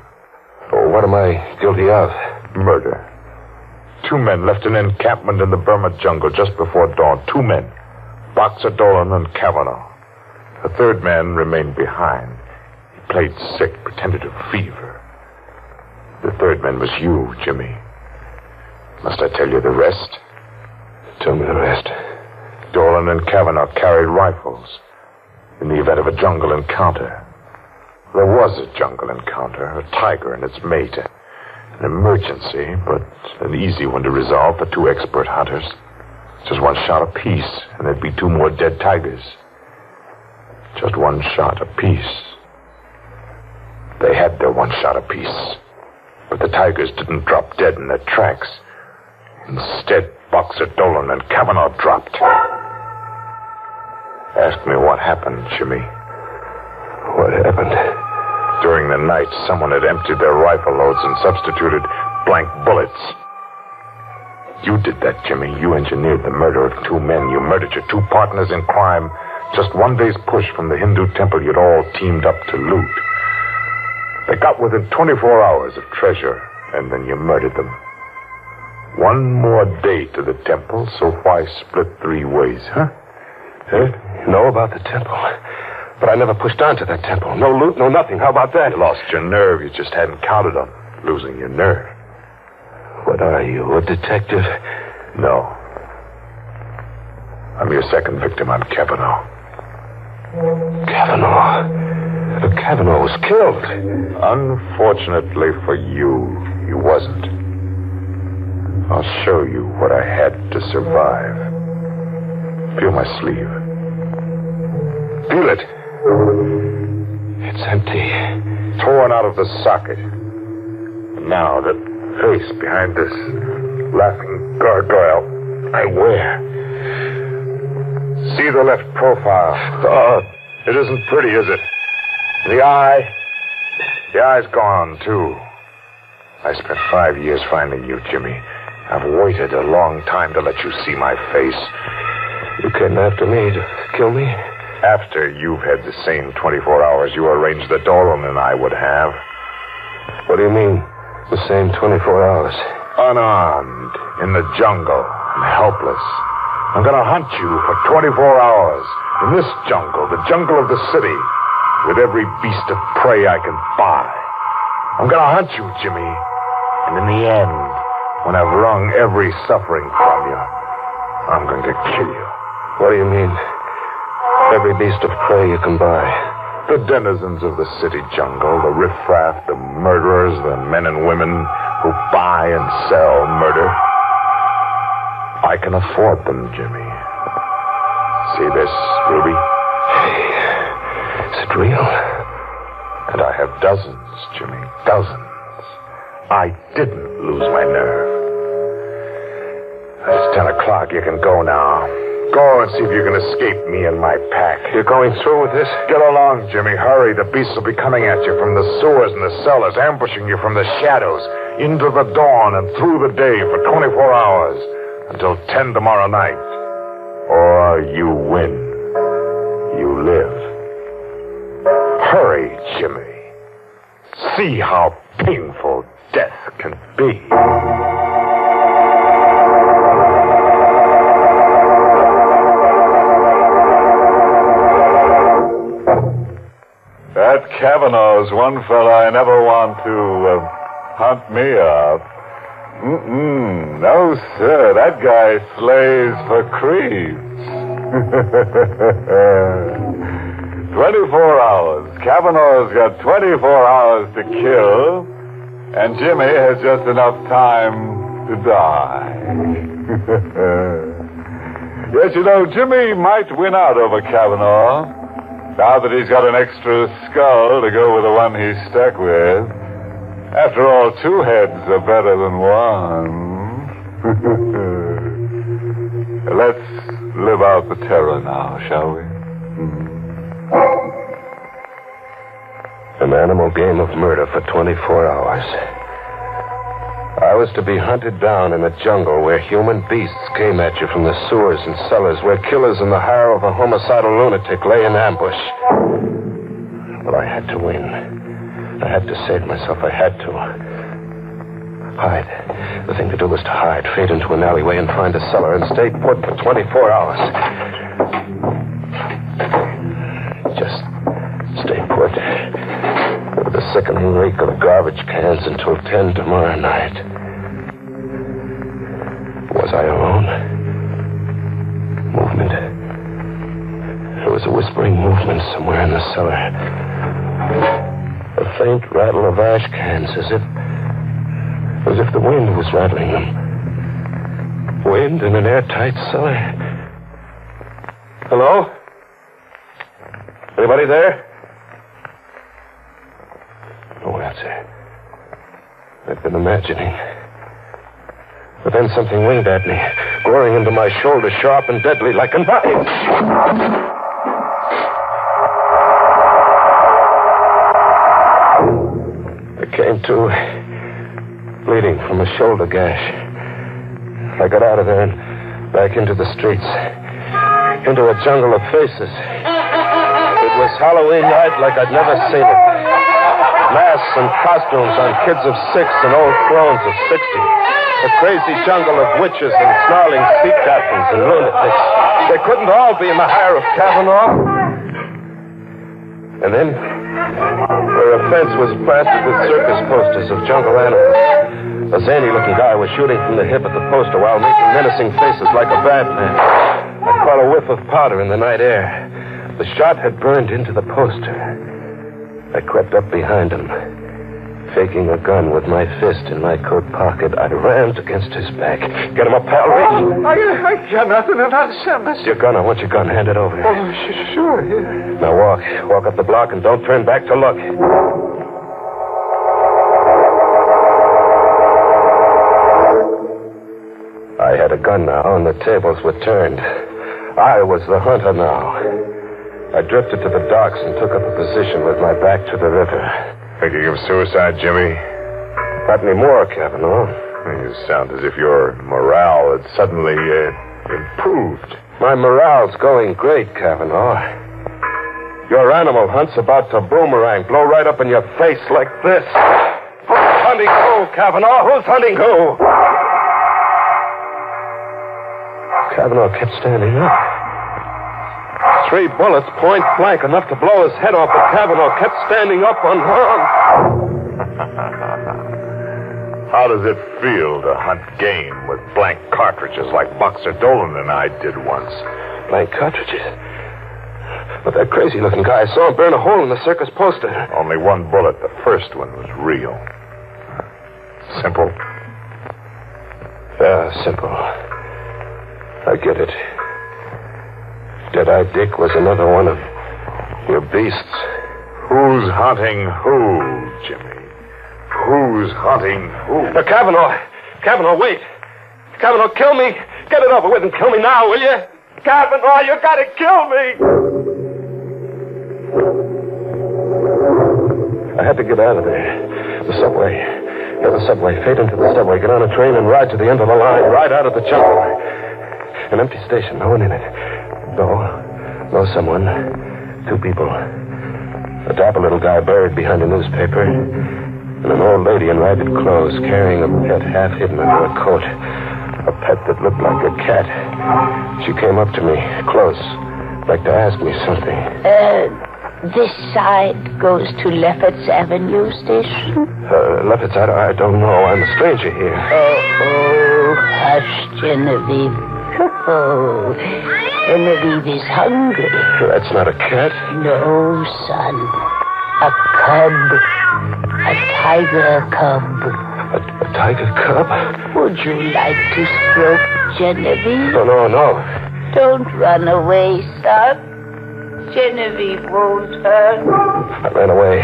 Oh, what am I guilty of? Murder. 2 men left an encampment in the Burma jungle just before dawn. 2 men. Boxer Dolan and Kavanaugh. A 3rd man remained behind. He played sick, pretended to have fever. The 3rd man was you, Jimmy. Must I tell you the rest? Tell me the rest. Dolan and Kavanaugh carried rifles in the event of a jungle encounter. There was a jungle encounter, a tiger and its mate. An emergency, but an easy one to resolve for 2 expert hunters. Just 1 shot apiece, and there'd be 2 more dead tigers. Just 1 shot apiece. They had their 1 shot apiece. But the tigers didn't drop dead in their tracks. Instead, Boxer Dolan and Kavanaugh dropped. Ask me what happened, Jimmy. What happened? During the night, someone had emptied their rifle loads and substituted blank bullets. You did that, Jimmy. You engineered the murder of 2 men. You murdered your 2 partners in crime. Just 1 day's push from the Hindu temple you'd all teamed up to loot. They got within 24 hours of treasure, and then you murdered them. 1 more day to the temple, so why split 3 ways, huh? You know about the temple. But I never pushed on to that temple. No loot, no nothing. How about that? You lost your nerve. You just hadn't counted on losing your nerve. What are you, a detective? No. I'm your 2nd victim. I'm Kavanaugh. Kavanaugh? Kavanaugh was killed. Unfortunately for you, he wasn't. I'll show you what I had to survive. Feel my sleeve. Feel it. It's empty. Torn out of the socket. Now, the face behind this laughing gargoyle I wear. See the left profile. Oh, it isn't pretty, is it? The eye's gone, too. I spent 5 years finding you, Jimmy. I've waited a long time to let you see my face. You came after me to kill me? After you've had the same 24 hours you arranged that Dolan and I would have. What do you mean, the same 24 hours? Unarmed, in the jungle, and helpless. I'm going to hunt you for 24 hours. In this jungle, the jungle of the city, with every beast of prey I can buy. I'm going to hunt you, Jimmy. And in the end, when I've wrung every suffering from you, I'm going to kill you. What do you mean? Every beast of prey you can buy. The denizens of the city jungle, the riffraff, the murderers, the men and women who buy and sell murder. I can afford them, Jimmy. See this, Ruby? Is it real? And I have dozens, Jimmy, dozens. I didn't lose my nerve. It's 10 o'clock. You can go now. Go and see if you can escape me and my pack. You're going through with this? Get along, Jimmy. Hurry. The beasts will be coming at you from the sewers and the cellars, ambushing you from the shadows, into the dawn and through the day for 24 hours, until 10 tomorrow night. Or you win. You live. Hurry, Jimmy. See how painful death can be. That Kavanaugh's one fella I never want to hunt me up. No, sir. That guy slays for creeps. 24 hours. Kavanaugh's got 24 hours to kill, and Jimmy has just enough time to die. Yes, you know, Jimmy might win out over Kavanaugh, now that he's got an extra skull to go with the one he's stuck with. After all, 2 heads are better than 1. Let's live out the terror now, shall we? An animal game of murder for 24 hours. I was to be hunted down in a jungle where human beasts came at you from the sewers and cellars, where killers in the hire of a homicidal lunatic lay in ambush. But I had to win. I had to save myself. I had to. Hide. The thing to do was to hide, fade into an alleyway and find a cellar and stay put for 24 hours. Just stay put. With the sickening reek of the garbage cans until 10 tomorrow night. Was I alone? Movement. There was a whispering movement somewhere in the cellar. A faint rattle of ash cans, as if the wind was rattling them. Wind in an airtight cellar. Hello? Anybody there? No answer. I'd been imagining. But then something winged at me, goring into my shoulder, sharp and deadly like a knife. I came to, bleeding from a shoulder gash. I got out of there and back into the streets, into a jungle of faces. It was Halloween night like I'd never seen it. Masks and costumes on kids of 6 and old crones of 60. A crazy jungle of witches and snarling sea captains and lunatics. They couldn't all be in the hire of Kavanaugh. And then, where a fence was plastered with circus posters of jungle animals, a zany-looking guy was shooting from the hip at the poster while making menacing faces like a bad man. I caught a whiff of powder in the night air. The shot had burned into the poster. I crept up behind him. Faking a gun with my fist in my coat pocket, I rammed against his back. Get him up, pal. Reach. I got nothing. I'm not a Your gun. I want your gun. Hand it over. Oh, sure. Yeah. Now walk. Walk up the block and don't turn back to look. I had a gun now, and the tables were turned. I was the hunter now. I drifted to the docks and took up a position with my back to the river. Thinking of suicide, Jimmy? Not anymore, Kavanaugh. You sound as if your morale had suddenly improved. My morale's going great, Kavanaugh. Your animal hunt's about to boomerang, blow right up in your face like this. Who's hunting who, Kavanaugh? Who's hunting who? Kavanaugh kept standing up. 3 bullets, point blank, enough to blow his head off, but Kavanaugh kept standing up unharmed. How does it feel to hunt game with blank cartridges like Boxer Dolan and I did once? Blank cartridges? But that crazy-looking guy, I saw him burn a hole in the circus poster. Only one bullet. The first one was real. Simple. Yeah, simple. I get it. Dead-Eye Dick was another one of your beasts. Who's hunting who, Jimmy? Who's hunting who? Cavanaugh, wait. Cavanaugh, kill me. Get it over with and kill me now, will you? Cavanaugh, you gotta kill me. I had to get out of there. The subway. Get the subway. Fade into the subway. Get on a train and ride to the end of the line. Ride out of the jungle. An empty station. No one in it. No someone. Two people. A dapper little guy buried behind a newspaper. And an old lady in ragged clothes carrying a pet half hidden under a coat. A pet that looked like a cat. She came up to me, close, like to ask me something. This side goes to Lefferts Avenue Station? Lefferts, I don't know. I'm a stranger here. Oh, hush, Genevieve. Oh, Genevieve is hungry. That's not a cat. No, son. A cub. A tiger cub. A tiger cub? Would you like to stroke Genevieve? No. Don't run away, son. Genevieve won't hurt. I ran away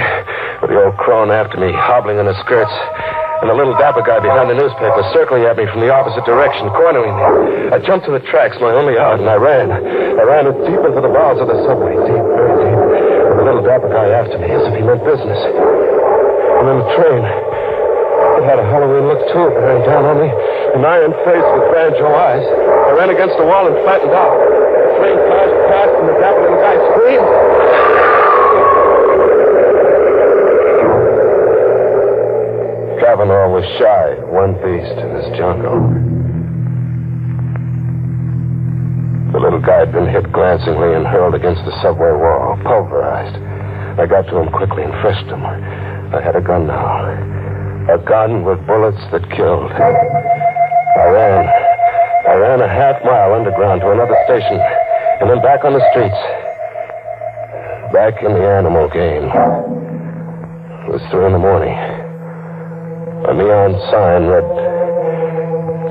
with the old crone after me, hobbling in her skirts, and the little dapper guy behind the newspaper circling at me from the opposite direction, cornering me. I jumped to the tracks, my only out, and I ran. I ran deep into the bowels of the subway, deep, very deep, with the little dapper guy after me, as if he meant business. And then the train. It had a Halloween look, too, bearing down on me. An iron face with banjo eyes. I ran against the wall and flattened out. The train flashed past, and the dapper little guy screamed. Kavanaugh was shy, one beast in this jungle. The little guy had been hit glancingly and hurled against the subway wall, pulverized. I got to him quickly and freshed him. I had a gun now. A gun with bullets that killed. I ran a half mile underground to another station, and then back on the streets. Back in the animal game. It was 3 a.m. A neon sign read,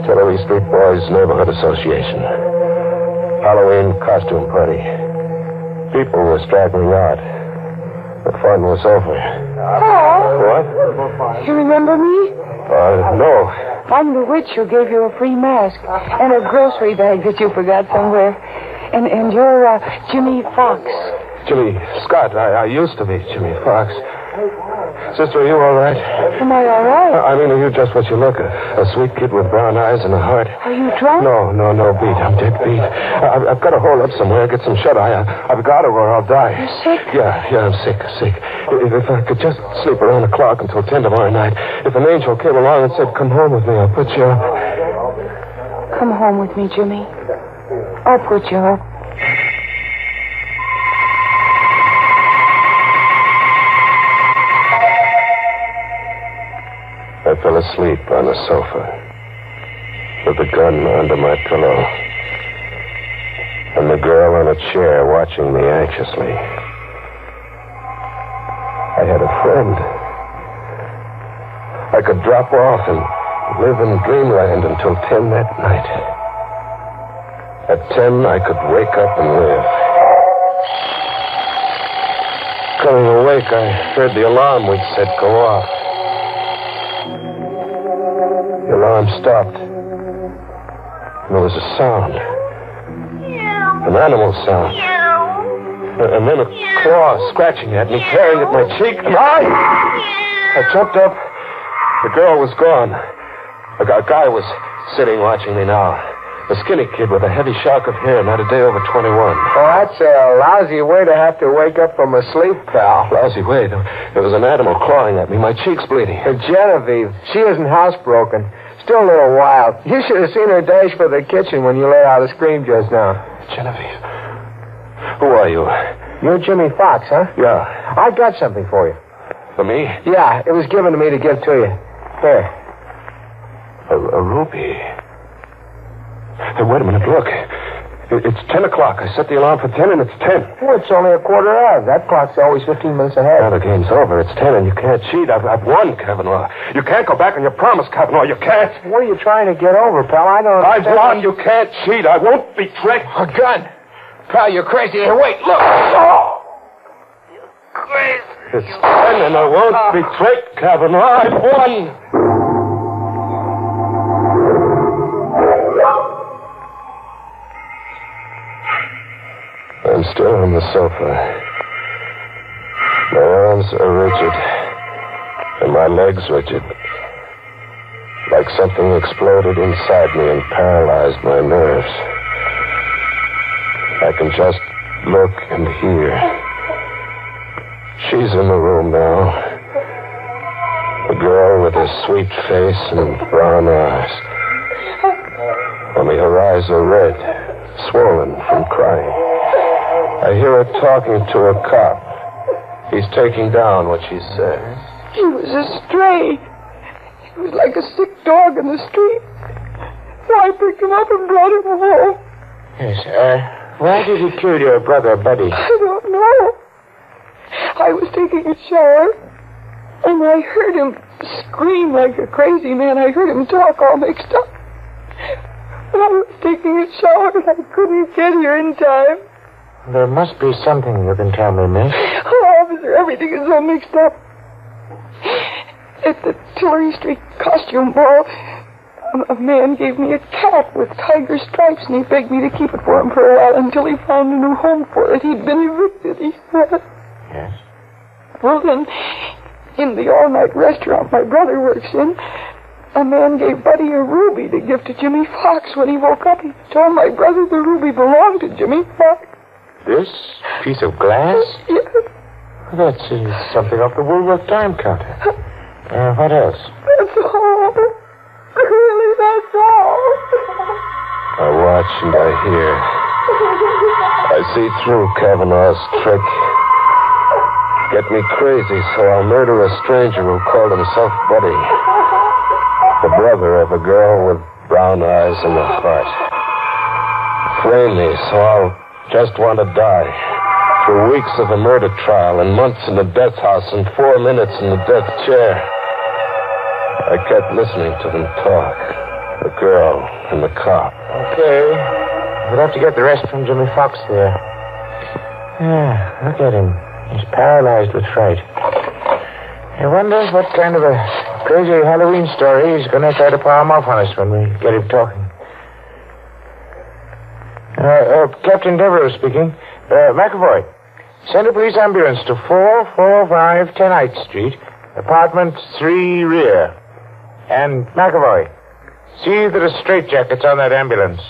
Tillery Street Boys Neighborhood Association. Halloween costume party. People were straggling out. The fun was over. What? You remember me? No. I'm the witch who gave you a free mask and a grocery bag that you forgot somewhere. And you're Jimmy Fox. Jimmy Scott. I used to be Jimmy Fox. Sister, are you all right? Am I all right? I mean, are you just what you look? A sweet kid with brown eyes and a heart. Are you drunk? No, beat. I'm dead beat. I've got to hole up somewhere, get some shut-eye. I've got to or I'll die. You're sick? Yeah, I'm sick. If I could just sleep around the clock until 10 tomorrow night. If an angel came along and said, come home with me, I'll put you up. Come home with me, Jimmy. I'll put you up. I fell asleep on the sofa with the gun under my pillow and the girl on a chair watching me anxiously. I had a friend. I could drop off and live in dreamland until 10 that night. At 10, I could wake up and live. Coming awake, I heard the alarm we'd set go off. The alarm stopped. And there was a sound. An animal sound. And then a claw scratching at me, tearing at my cheek. And I jumped up. The girl was gone. A guy was sitting watching me now. A skinny kid with a heavy shock of hair, not a day over 21. Oh, that's a lousy way to have to wake up from a sleep, pal. Lousy way. There was an animal clawing at me. My cheek's bleeding. Genevieve, she isn't housebroken. Still a little wild. You should have seen her dash for the kitchen when you let out a scream just now. Genevieve. Who are you? You're Jimmy Fox, huh? Yeah. I got something for you. For me? Yeah, it was given to me to give to you. Here. A ruby. Hey, wait a minute, look. It's 10 o'clock. I set the alarm for 10, and it's 10. Well, it's only a quarter hour. That clock's always 15 minutes ahead. Now the game's over. It's 10, and you can't cheat. I've won, Kavanaugh. You can't go back on your promise, Kavanaugh. You can't. What are you trying to get over, pal? I don't I've won. You can't cheat. I won't be tricked. A gun. Pal, you're crazy. Here, wait, look. Oh! You're crazy. It's 10, and I won't be tricked, Kavanaugh. I've won. I'm still on the sofa. My arms are rigid, and my legs rigid. Like something exploded inside me and paralyzed my nerves. I can just look and hear. She's in the room now. A girl with a sweet face and brown eyes. Only her eyes are red, swollen from crying. I hear her talking to a cop. He's taking down what she said. He was a stray. He was like a sick dog in the street. So I picked him up and brought him home. Yes, why did he kill your brother, Buddy? I don't know. I was taking a shower, and I heard him scream like a crazy man. I heard him talk all mixed up. But I was taking a shower, and I couldn't get here in time. There must be something you can tell me, miss. Oh, officer, everything is so mixed up. At the Tillery Street costume ball, a man gave me a cat with tiger stripes, and he begged me to keep it for him for a while until he found a new home for it. He'd been evicted, he said. Yes? Well, then, in the all-night restaurant my brother works in, a man gave Buddy a ruby to give to Jimmy Fox. When he woke up, he told my brother the ruby belonged to Jimmy Fox. This piece of glass? Yes. That's something off the Woolworth Time counter. What else? That's all. Really, that's all. I watch and I hear. I see through Kavanaugh's trick. Get me crazy, so I'll murder a stranger who called himself Buddy. The brother of a girl with brown eyes and a heart. Flame me, so I'll just want to die. Through weeks of a murder trial and months in the death house and 4 minutes in the death chair. I kept listening to them talk. The girl and the cop. Okay. We'll have to get the rest from Jimmy Fox there. Yeah, look at him. He's paralyzed with fright. I wonder what kind of a crazy Halloween story he's going to try to palm off on us when we get him talking. Captain Devereux speaking. McAvoy, send a police ambulance to 445 10th Street, apartment 3 rear. And McAvoy, see that a straitjacket's on that ambulance.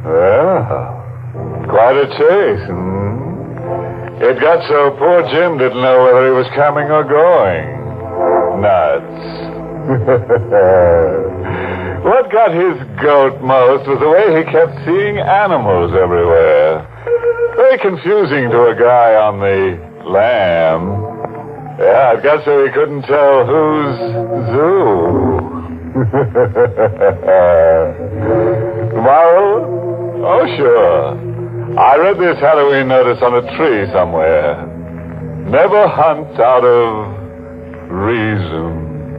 Well, quite a chase. It got so poor Jim didn't know whether he was coming or going. Nuts. What got his goat most was the way he kept seeing animals everywhere. Very confusing to a guy on the lam. Yeah, it got so he couldn't tell who's zoo. Moral? Oh, sure. I read this Halloween notice on a tree somewhere. Never hunt out of reason. Good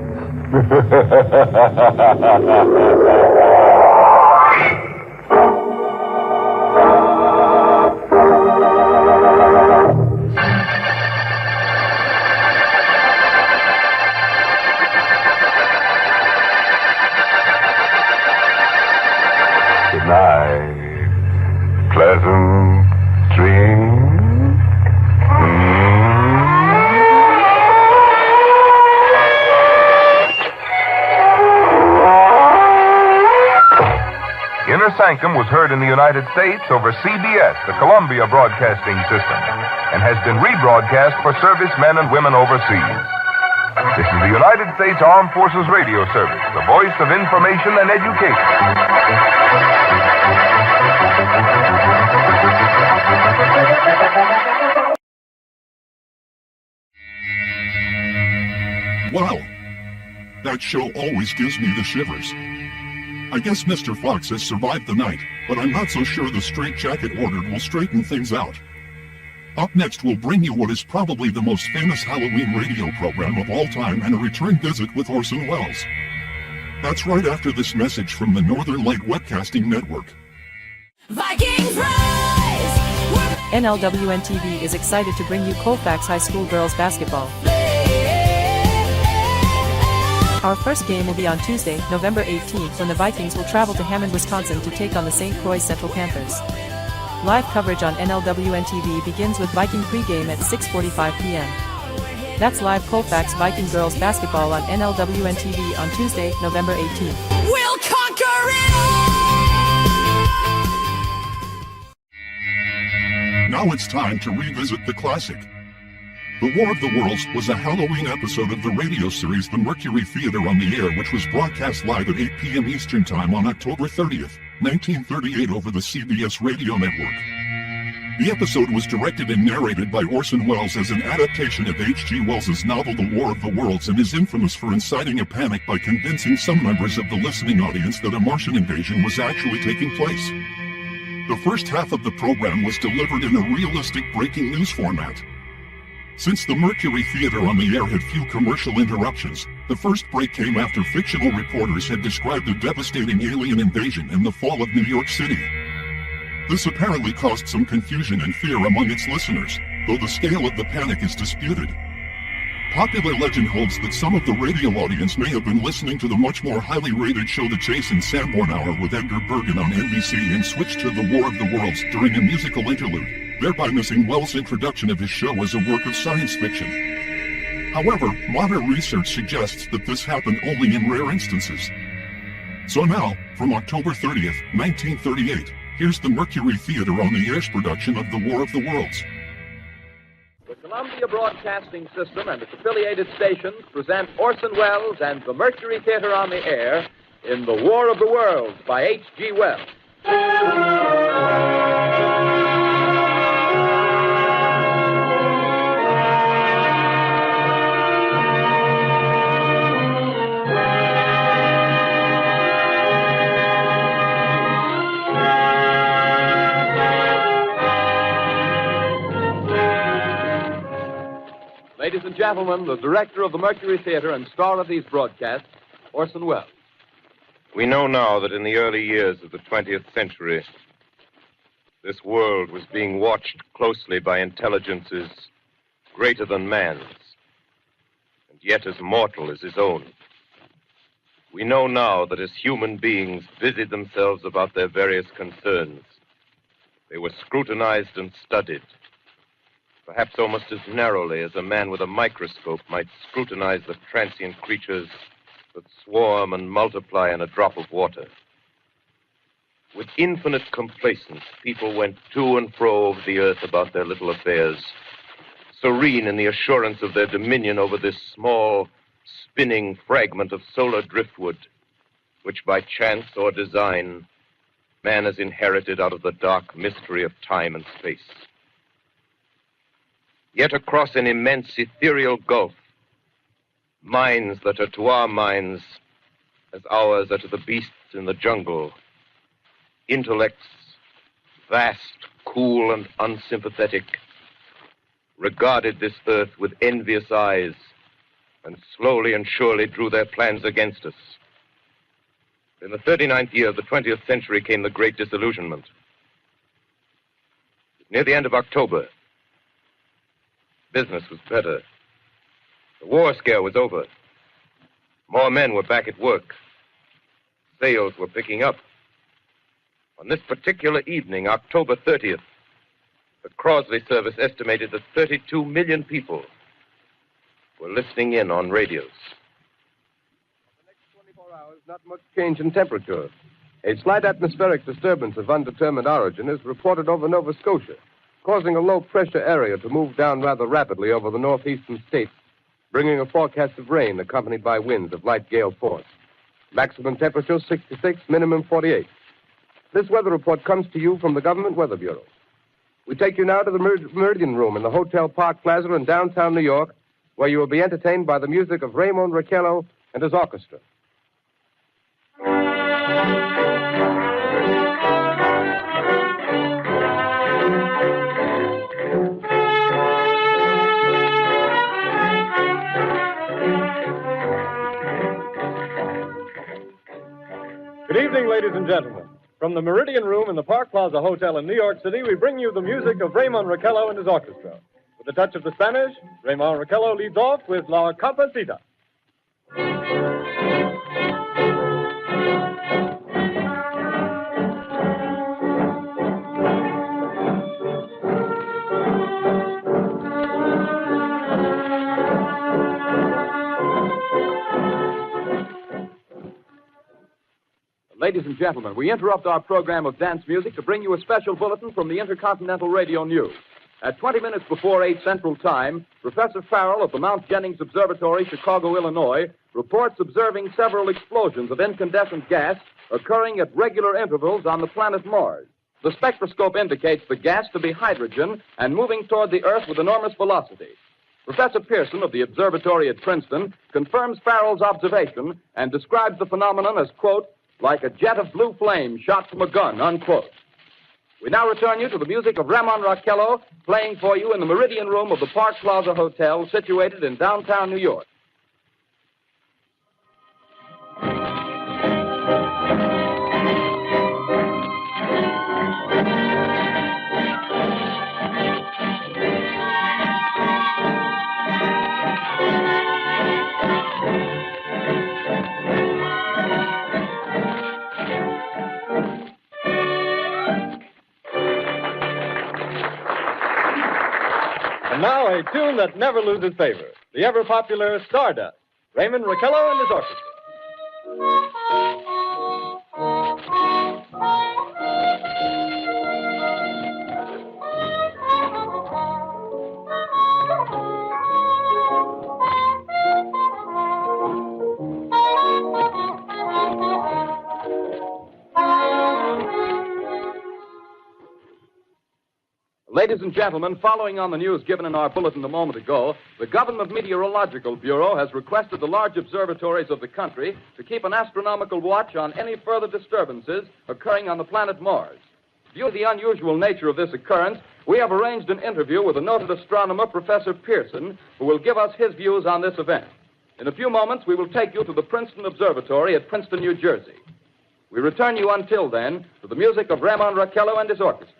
night. Pleasant dreams. Inner Sanctum was heard in the United States over CBS, the Columbia Broadcasting System, and has been rebroadcast for servicemen and women overseas. This is the United States Armed Forces Radio Service, the voice of information and education. Wow! That show always gives me the shivers. I guess Mr. Fox has survived the night, but I'm not so sure the straitjacket ordered will straighten things out. Up next, we'll bring you what is probably the most famous Halloween radio program of all time and a return visit with Orson Welles. That's right after this message from the Northern Light Webcasting Network. Vikings rise! NLWN-TV is excited to bring you Colfax High School girls basketball. Our first game will be on Tuesday, November 18th, when the Vikings will travel to Hammond, Wisconsin to take on the St. Croix Central Panthers. Live coverage on NLWN-TV begins with Viking pregame at 6:45 p.m. That's live Colfax Viking girls basketball on NLWN-TV on Tuesday, November 18th. We'll conquer it all! Now it's time to revisit the classic. The War of the Worlds was a Halloween episode of the radio series The Mercury Theater on the Air, which was broadcast live at 8 p.m. Eastern Time on October 30th, 1938 over the CBS radio network. The episode was directed and narrated by Orson Welles as an adaptation of H.G. Wells's novel The War of the Worlds, and is infamous for inciting a panic by convincing some members of the listening audience that a Martian invasion was actually taking place. The first half of the program was delivered in a realistic breaking news format. Since the Mercury Theater on the Air had few commercial interruptions, the first break came after fictional reporters had described a devastating alien invasion in the fall of New York City. This apparently caused some confusion and fear among its listeners, though the scale of the panic is disputed. Popular legend holds that some of the radio audience may have been listening to the much more highly rated show The Chase and Sanborn Hour with Edgar Bergen on NBC and switched to The War of the Worlds during a musical interlude, thereby missing Welles' introduction of his show as a work of science fiction. However, modern research suggests that this happened only in rare instances. So now, from October 30th, 1938, here's the Mercury Theater on the Air's production of The War of the Worlds. The Columbia Broadcasting System and its affiliated stations present Orson Welles and the Mercury Theater on the Air in The War of the Worlds by H.G. Wells. Ladies and gentlemen, the director of the Mercury Theater and star of these broadcasts, Orson Welles. We know now that in the early years of the 20th century, this world was being watched closely by intelligences greater than man's, and yet as mortal as his own. We know now that as human beings busied themselves about their various concerns, they were scrutinized and studied, perhaps almost as narrowly as a man with a microscope might scrutinize the transient creatures that swarm and multiply in a drop of water. With infinite complacence, people went to and fro over the earth about their little affairs, serene in the assurance of their dominion over this small, spinning fragment of solar driftwood, which by chance or design, man has inherited out of the dark mystery of time and space. Yet across an immense ethereal gulf, minds that are to our minds as ours are to the beasts in the jungle, intellects vast, cool, and unsympathetic, regarded this earth with envious eyes and slowly and surely drew their plans against us. In the 39th year of the 20th century came the Great Disillusionment. Near the end of October, business was better. The war scare was over. More men were back at work. Sales were picking up. On this particular evening, October 30th, the Crosley service estimated that 32 million people were listening in on radios. For the next 24 hours, not much change in temperature. A slight atmospheric disturbance of undetermined origin is reported over Nova Scotia, causing a low-pressure area to move down rather rapidly over the northeastern states, bringing a forecast of rain accompanied by winds of light gale force. Maximum temperature 66, minimum 48. This weather report comes to you from the Government Weather Bureau. We take you now to the Meridian Room in the Hotel Park Plaza in downtown New York, where you will be entertained by the music of Raymond Raquello and his orchestra. Good evening, ladies and gentlemen. From the Meridian Room in the Park Plaza Hotel in New York City, we bring you the music of Raymond Raquello and his orchestra. With a touch of the Spanish, Raymond Raquello leads off with La Capacita. Ladies and gentlemen, we interrupt our program of dance music to bring you a special bulletin from the Intercontinental Radio News. At 20 minutes before 8 Central Time, Professor Farrell of the Mount Jennings Observatory, Chicago, Illinois, reports observing several explosions of incandescent gas occurring at regular intervals on the planet Mars. The spectroscope indicates the gas to be hydrogen and moving toward the Earth with enormous velocity. Professor Pearson of the observatory at Princeton confirms Farrell's observation and describes the phenomenon as, quote, like a jet of blue flame shot from a gun, unquote. We now return you to the music of Raymond Raquello, playing for you in the Meridian Room of the Park Plaza Hotel, situated in downtown New York. And now a tune that never loses favor, the ever-popular Stardust, Raymond Raquello and his orchestra. Ladies and gentlemen, following on the news given in our bulletin a moment ago, the Government Meteorological Bureau has requested the large observatories of the country to keep an astronomical watch on any further disturbances occurring on the planet Mars. Due to the unusual nature of this occurrence, we have arranged an interview with the noted astronomer, Professor Pearson, who will give us his views on this event. In a few moments, we will take you to the Princeton Observatory at Princeton, New Jersey. We return you until then to the music of Raymond Raquello and his orchestra.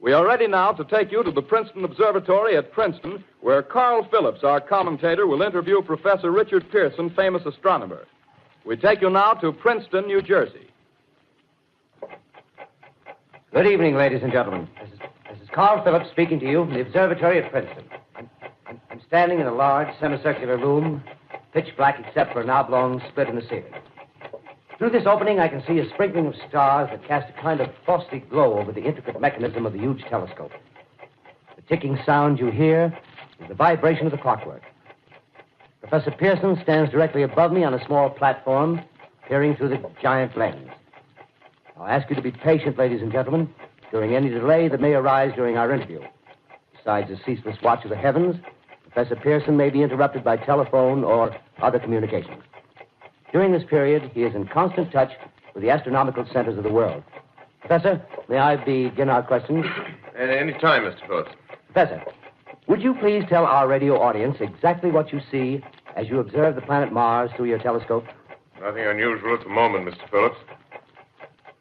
We are ready now to take you to the Princeton Observatory at Princeton, where Carl Phillips, our commentator, will interview Professor Richard Pearson, famous astronomer. We take you now to Princeton, New Jersey. Good evening, ladies and gentlemen. This is Carl Phillips speaking to you from the observatory at Princeton. I'm standing in a large semicircular room, pitch black except for an oblong split in the ceiling. Through this opening, I can see a sprinkling of stars that cast a kind of frosty glow over the intricate mechanism of the huge telescope. The ticking sound you hear is the vibration of the clockwork. Professor Pearson stands directly above me on a small platform, peering through the giant lens. I'll ask you to be patient, ladies and gentlemen, during any delay that may arise during our interview. Besides the ceaseless watch of the heavens, Professor Pearson may be interrupted by telephone or other communications. During this period, he is in constant touch with the astronomical centers of the world. Professor, may I begin our questions? Any time, Mr. Phillips. Professor, would you please tell our radio audience exactly what you see as you observe the planet Mars through your telescope? Nothing unusual at the moment, Mr. Phillips.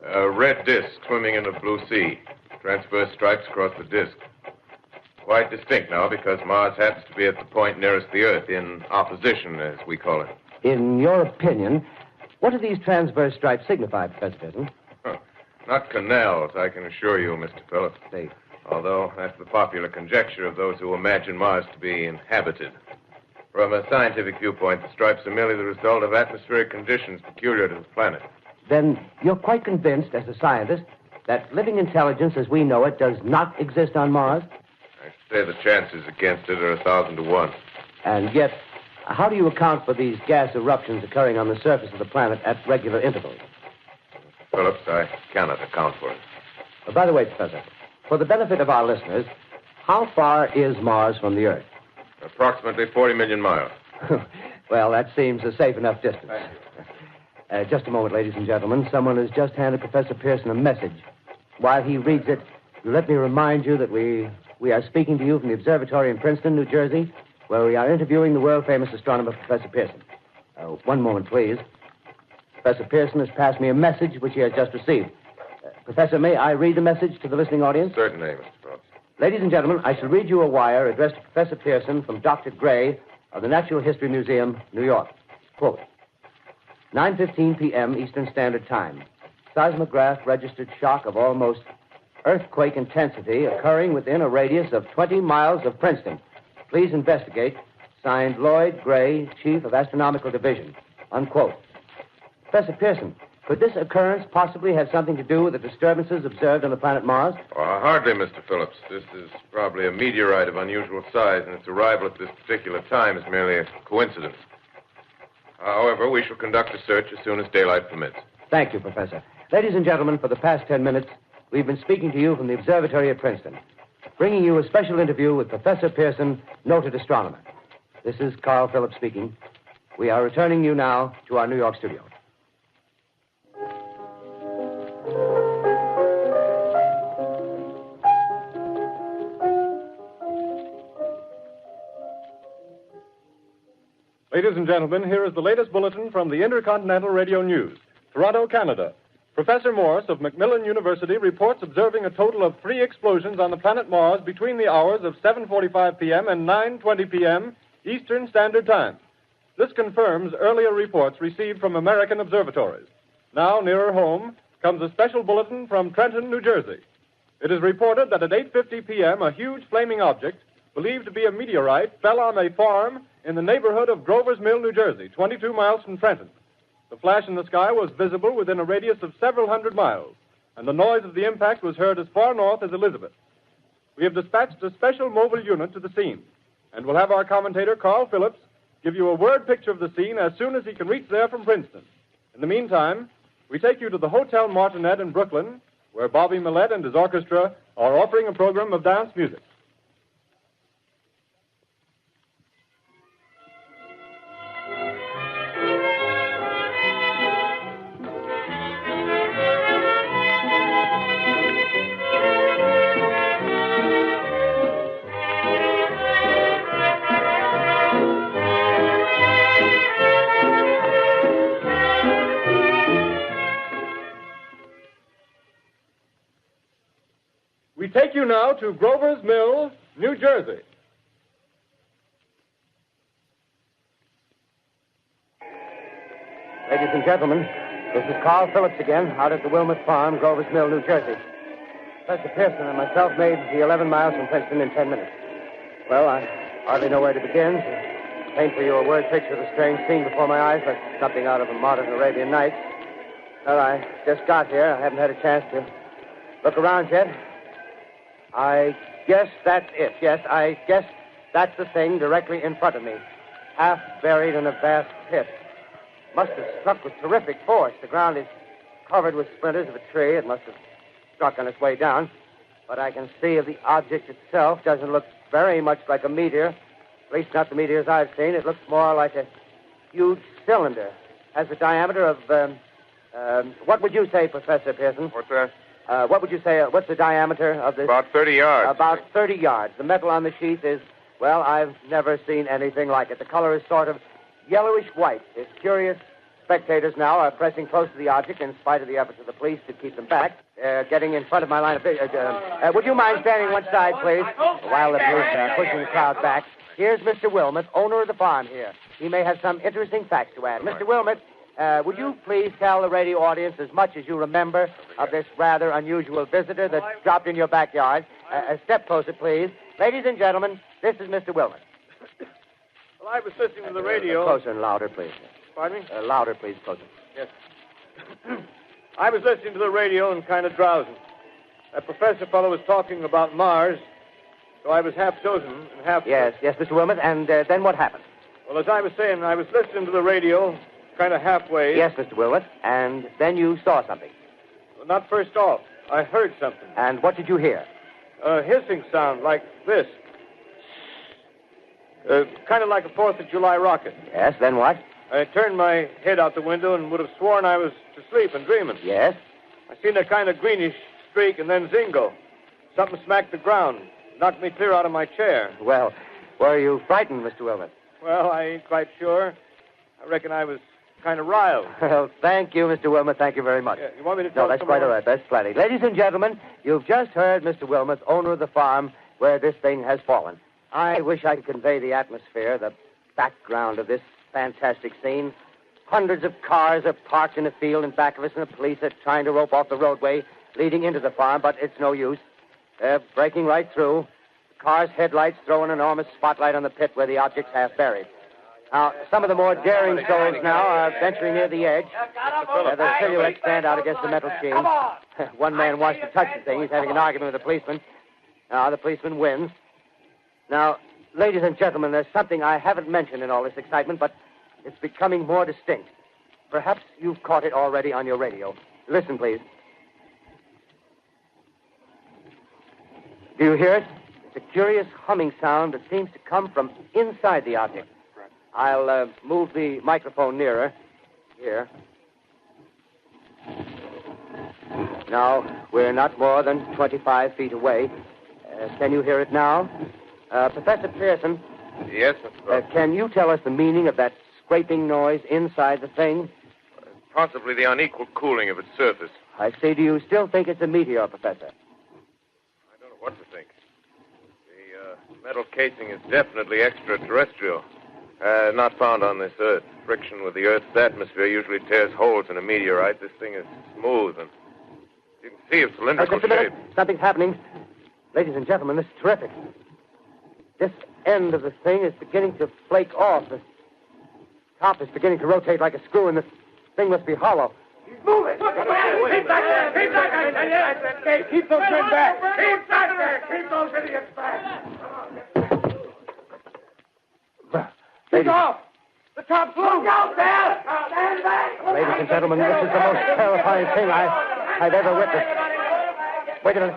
A red disk swimming in the blue sea. Transverse stripes across the disk. Quite distinct now because Mars happens to be at the point nearest the Earth, in opposition, as we call it. In your opinion, what do these transverse stripes signify, Professor Pearson? Not canals, I can assure you, Mr. Phillips. Although that's the popular conjecture of those who imagine Mars to be inhabited. From a scientific viewpoint, the stripes are merely the result of atmospheric conditions peculiar to the planet. then you're quite convinced, as a scientist, that living intelligence as we know it does not exist on Mars? I'd say the chances against it are 1,000 to 1. And yet, how do you account for these gas eruptions occurring on the surface of the planet at regular intervals? Phillips, I cannot account for it. By the way, Professor, for the benefit of our listeners, how far is Mars from the Earth? Approximately 40 million miles. Well, that seems a safe enough distance. Just a moment, ladies and gentlemen. Someone has just handed Professor Pearson a message. While he reads it, let me remind you that we are speaking to you from the observatory in Princeton, New Jersey, where we are interviewing the world-famous astronomer, Professor Pearson. One moment, please. Professor Pearson has passed me a message which he has just received. Professor, may I read the message to the listening audience? Certainly, Mr. Phillips. Ladies and gentlemen, I shall read you a wire addressed to Professor Pearson from Dr. Gray of the Natural History Museum, New York. Quote, 9:15 p.m. Eastern Standard Time. Seismograph registered shock of almost earthquake intensity occurring within a radius of 20 miles of Princeton. Please investigate. Signed, Lloyd Gray, Chief of Astronomical Division. Unquote. Professor Pearson, could this occurrence possibly have something to do with the disturbances observed on the planet Mars? Hardly, Mr. Phillips. This is probably a meteorite of unusual size, and its arrival at this particular time is merely a coincidence. However, we shall conduct a search as soon as daylight permits. Thank you, Professor. Ladies and gentlemen, for the past 10 minutes, we've been speaking to you from the observatory at Princeton, bringing you a special interview with Professor Pearson, noted astronomer. This is Carl Phillips speaking. We are returning you now to our New York studio. Ladies and gentlemen, here is the latest bulletin from the Intercontinental Radio News. Toronto, Canada. Professor Morse of Macmillan University reports observing a total of 3 explosions on the planet Mars between the hours of 7:45 p.m. and 9:20 p.m. Eastern Standard Time. This confirms earlier reports received from American observatories. Now, nearer home, comes a special bulletin from Trenton, New Jersey. It is reported that at 8:50 p.m., a huge flaming object, believed to be a meteorite, fell on a farm in the neighborhood of Grover's Mill, New Jersey, 22 miles from Trenton. The flash in the sky was visible within a radius of several hundred miles, and the noise of the impact was heard as far north as Elizabeth. We have dispatched a special mobile unit to the scene, and we'll have our commentator, Carl Phillips, give you a word picture of the scene as soon as he can reach there from Princeton. In the meantime, we take you to the Hotel Martinet in Brooklyn, where Bobby Millett and his orchestra are offering a program of dance music. We take you now to Grover's Mill, New Jersey. Ladies and gentlemen, this is Carl Phillips again, out at the Wilmot Farm, Grover's Mill, New Jersey. Professor Pearson and myself made the 11 miles from Princeton in 10 minutes. Well, I hardly know where to begin. To paint for you a word picture of the strange scene before my eyes, like something out of a modern Arabian Nights. Well, I just got here. I haven't had a chance to look around yet. I guess that's it. Yes, I guess that's the thing directly in front of me. Half buried in a vast pit. Must have struck with terrific force. The ground is covered with splinters of a tree. It must have struck on its way down. But I can see the object itself doesn't look very much like a meteor. At least not the meteors I've seen. It looks more like a huge cylinder. Has a diameter of, what would you say, Professor Pearson? What's that? What would you say, what's the diameter of this? About 30 yards. About 30 yards. The metal on the sheath is, well, I've never seen anything like it. The color is sort of yellowish white. Its curious spectators now are pressing close to the object in spite of the efforts of the police to keep them back. Getting in front of my line of vision. Would you mind standing one side, please? While the police are pushing the crowd back. Here's Mr. Wilmot, owner of the farm here. He may have some interesting facts to add. Mr. Wilmot, would you please tell the radio audience as much as you remember of this rather unusual visitor that dropped in your backyard? A step closer, please. Ladies and gentlemen, this is Mr. Wilmot. Well, I was listening to the radio. Closer and louder, please. Pardon me? Louder, please, closer. Yes. I was listening to the radio and kind of drowsing. That professor fellow was talking about Mars, so I was half dozing and half... Yes, Mr. Wilmot, and then what happened? Well, as I was saying, I was listening to the radio, kind of halfway. Yes, Mr. Wilmot, and then you saw something. Well, not first off. I heard something. And what did you hear? A hissing sound like this. Kind of like a 4th of July rocket. Yes, then what? I turned my head out the window and would have sworn I was asleep and dreaming. Yes? I seen a kind of greenish streak and then zingo. Something smacked the ground, knocked me clear out of my chair. Well, were you frightened, Mr. Wilmot? Well, I ain't quite sure. I reckon I was kind of riled. Well, thank you, Mr. Wilmot. Thank you very much. Yeah, you want me to tell No, that's some quite more? all right. That's plenty. Ladies and gentlemen, you've just heard Mr. Wilmot, owner of the farm where this thing has fallen. I wish I could convey the atmosphere, the background of this fantastic scene. Hundreds of cars are parked in a field in back of us, and the police are trying to rope off the roadway leading into the farm, but it's no use. They're breaking right through. The car's headlights throw an enormous spotlight on the pit where the object's half buried. Now, some of the more daring souls now are venturing near the edge. Their silhouettes stand out against the metal sheen. One man wants to touch the thing. He's having an argument with the policeman. Now, the policeman wins. Now, ladies and gentlemen, there's something I haven't mentioned in all this excitement, but it's becoming more distinct. Perhaps you've caught it already on your radio. Listen, please. Do you hear it? It's a curious humming sound that seems to come from inside the object. I'll move the microphone nearer. Here. Now, we're not more than 25 feet away. Can you hear it now? Professor Pearson. Yes, Mr. Phillips. Can you tell us the meaning of that scraping noise inside the thing? Possibly the unequal cooling of its surface. I say, do you still think it's a meteor, Professor? I don't know what to think. The metal casing is definitely extraterrestrial. Not found on this Earth. Friction with the Earth's atmosphere usually tears holes in a meteorite. This thing is smooth, and you can see its cylindrical Just a minute. shape. Something's happening. Ladies and gentlemen, this is terrific. This end of the thing is beginning to flake off. The top is beginning to rotate like a screw, and the thing must be hollow. Move it! Keep back there! Keep back there! Keep those men back! Keep back there! Keep those idiots back! Keep off! The top's loose! Look out there! Stand back! Ladies and gentlemen, this is the most terrifying thing I've ever witnessed. Wait a minute.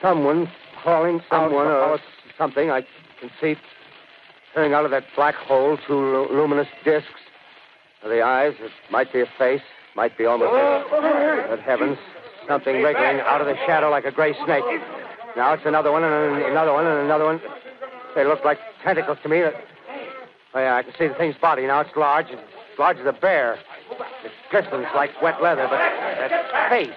Someone calling someone or something. I can see turning out of that black hole two luminous discs. The eyes, it might be a face, might be almost Good heavens, something wriggling out of the shadow like a gray snake. Now it's another one and another one and another one. They look like tentacles to me. Oh, yeah, I can see the thing's body now. It's large as a bear. It glistens like wet leather, but that face,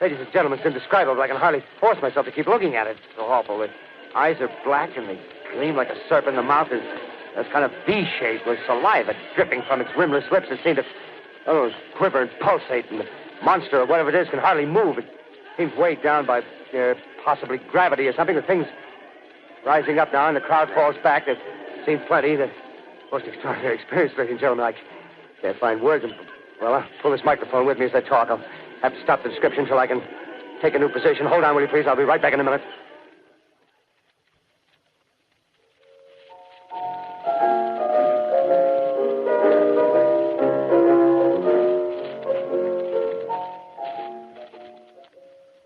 ladies and gentlemen, it's indescribable. I can hardly force myself to keep looking at it. It's so awful. The eyes are black and they gleam like a serpent. The mouth is kind of V-shaped with saliva dripping from its rimless lips. It seemed to quiver and pulsate, and the monster or whatever it is can hardly move. It seems weighed down by possibly gravity or something. The thing's rising up now, and the crowd falls back. There seems plenty. The most extraordinary experience, ladies and gentlemen. I can't find words. Well, I'll pull this microphone with me as I talk. I'll have to stop the description till I can take a new position. Hold on, will you, please? I'll be right back in a minute.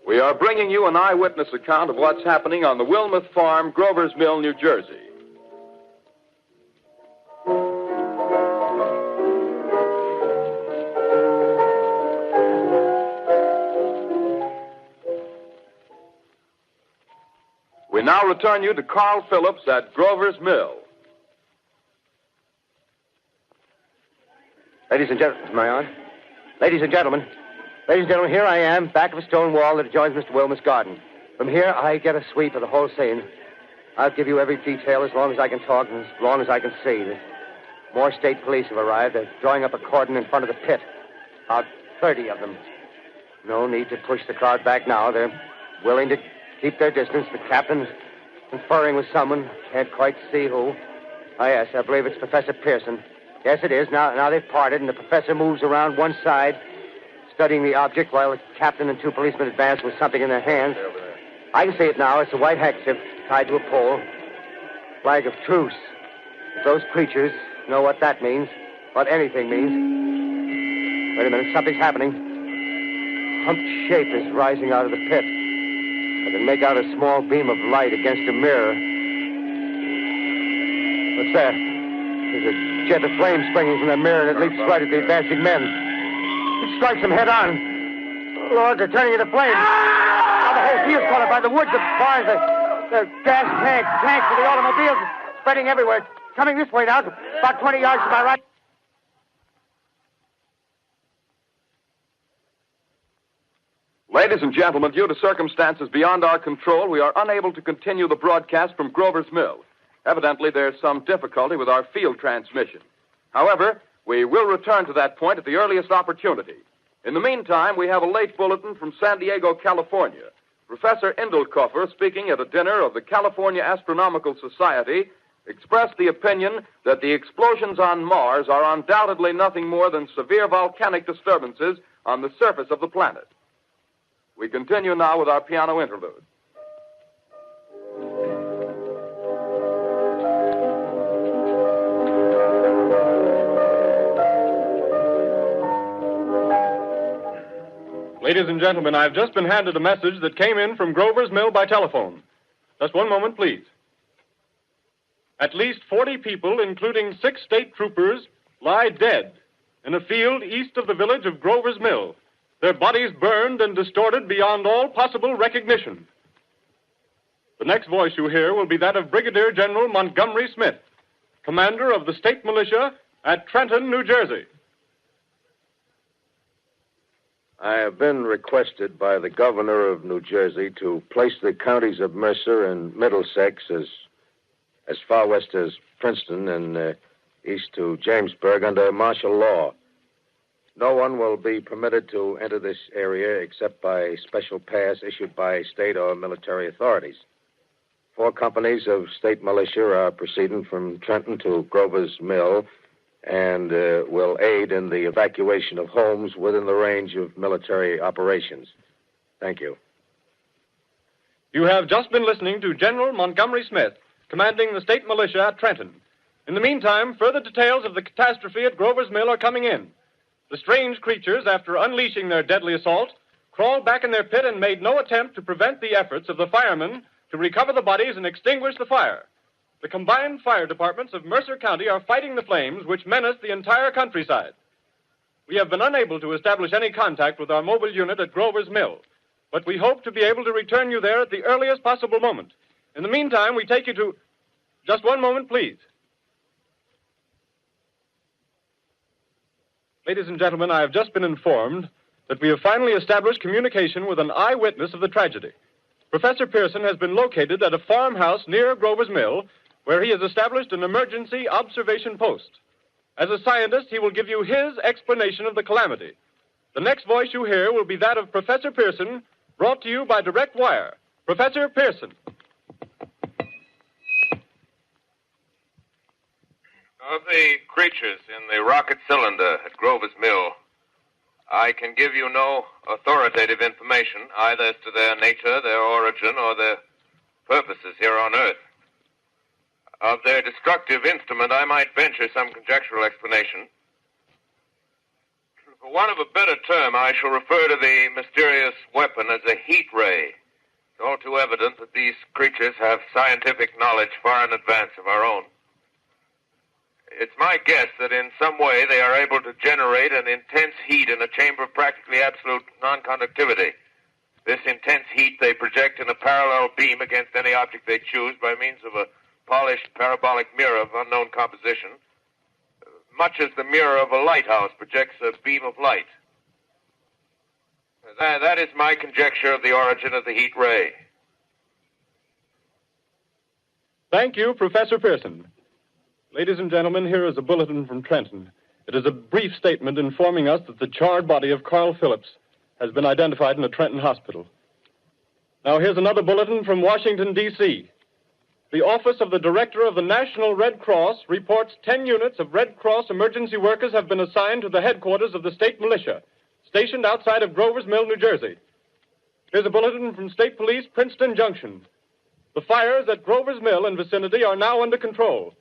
We are bringing you an eyewitness account of what's happening on the Wilmuth Farm, Grover's Mill, New Jersey. We now return you to Carl Phillips at Grover's Mill. Ladies and gentlemen, am I on? Ladies and gentlemen, here I am, back of a stone wall that adjoins Mr. Wilmot's garden. From here, I get a sweep of the whole scene. I'll give you every detail as long as I can talk and as long as I can see. More state police have arrived. They're drawing up a cordon in front of the pit. About 30 of them. No need to push the crowd back now. They're willing to keep their distance. The captain's conferring with someone. Can't quite see who. Oh, yes, I believe it's Professor Pearson. Yes, it is. Now they've parted, and the professor moves around one side. studying the object while the captain and two policemen advanced with something in their hands. I can see it now. It's a white handkerchief tied to a pole. Flag of truce. If those creatures know what that means, what anything means. Wait a minute, something's happening. Humped shape is rising out of the pit. I can make out a small beam of light against a mirror. What's that? There's a jet of flame springing from the mirror, and it leaps right at the advancing men. It strikes them head on. Lord, they're turning into flames. Now the whole field's caught up by the woods, the barns, the gas tanks for the automobiles, spreading everywhere. It's coming this way now, about 20 yards to my right. Ladies and gentlemen, due to circumstances beyond our control, we are unable to continue the broadcast from Grover's Mill. Evidently, there's some difficulty with our field transmission. However, we will return to that point at the earliest opportunity. In the meantime, we have a late bulletin from San Diego, California. Professor Indelkoffer, speaking at a dinner of the California Astronomical Society, expressed the opinion that the explosions on Mars are undoubtedly nothing more than severe volcanic disturbances on the surface of the planet. We continue now with our piano interlude. Ladies and gentlemen, I've just been handed a message that came in from Grover's Mill by telephone. Just one moment, please. At least 40 people, including 6 state troopers, lie dead in a field east of the village of Grover's Mill. Their bodies burned and distorted beyond all possible recognition. The next voice you hear will be that of Brigadier General Montgomery Smith, commander of the state militia at Trenton, New Jersey. I have been requested by the governor of New Jersey to place the counties of Mercer and Middlesex as far west as Princeton and east to Jamesburg under martial law. No one will be permitted to enter this area except by special pass issued by state or military authorities. 4 companies of state militia are proceeding from Trenton to Grover's Mill and will aid in the evacuation of homes within the range of military operations. Thank you. You have just been listening to General Montgomery Smith, commanding the state militia at Trenton. In the meantime, further details of the catastrophe at Grover's Mill are coming in. The strange creatures, after unleashing their deadly assault, crawled back in their pit and made no attempt to prevent the efforts of the firemen to recover the bodies and extinguish the fire. The combined fire departments of Mercer County are fighting the flames which menace the entire countryside. We have been unable to establish any contact with our mobile unit at Grover's Mill, but we hope to be able to return you there at the earliest possible moment. In the meantime, we take you to... Just one moment, please. Ladies and gentlemen, I have just been informed that we have finally established communication with an eyewitness of the tragedy. Professor Pearson has been located at a farmhouse near Grover's Mill, where he has established an emergency observation post. As a scientist, he will give you his explanation of the calamity. The next voice you hear will be that of Professor Pearson, brought to you by direct wire. Professor Pearson. Of the creatures in the rocket cylinder at Grover's Mill, I can give you no authoritative information, either as to their nature, their origin, or their purposes here on Earth. Of their destructive instrument, I might venture some conjectural explanation. For want of a better term, I shall refer to the mysterious weapon as a heat ray. It's all too evident that these creatures have scientific knowledge far in advance of our own. It's my guess that in some way they are able to generate an intense heat in a chamber of practically absolute non-conductivity. This intense heat they project in a parallel beam against any object they choose by means of a polished parabolic mirror of unknown composition, much as the mirror of a lighthouse projects a beam of light. That is my conjecture of the origin of the heat ray. Thank you, Professor Pearson. Ladies and gentlemen, here is a bulletin from Trenton. It is a brief statement informing us that the charred body of Carl Phillips has been identified in a Trenton hospital. Now, here's another bulletin from Washington, D.C. The Office of the Director of the National Red Cross reports 10 units of Red Cross emergency workers have been assigned to the headquarters of the state militia. stationed outside of Grover's Mill, New Jersey. Here's a bulletin from State Police, Princeton Junction. The fires at Grover's Mill and vicinity are now under control.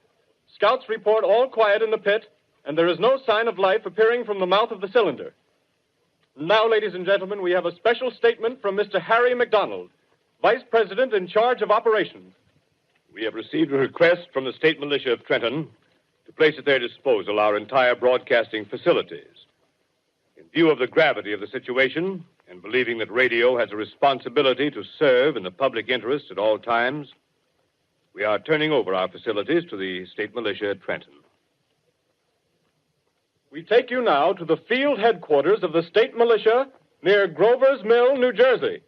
Scouts report all quiet in the pit, and there is no sign of life appearing from the mouth of the cylinder. Now, ladies and gentlemen, we have a special statement from Mr. Harry McDonald, Vice President in charge of operations. We have received a request from the State Militia of Trenton to place at their disposal our entire broadcasting facilities. In view of the gravity of the situation, and believing that radio has a responsibility to serve in the public interest at all times, we are turning over our facilities to the State Militia at Trenton. We take you now to the field headquarters of the State Militia near Grover's Mill, New Jersey.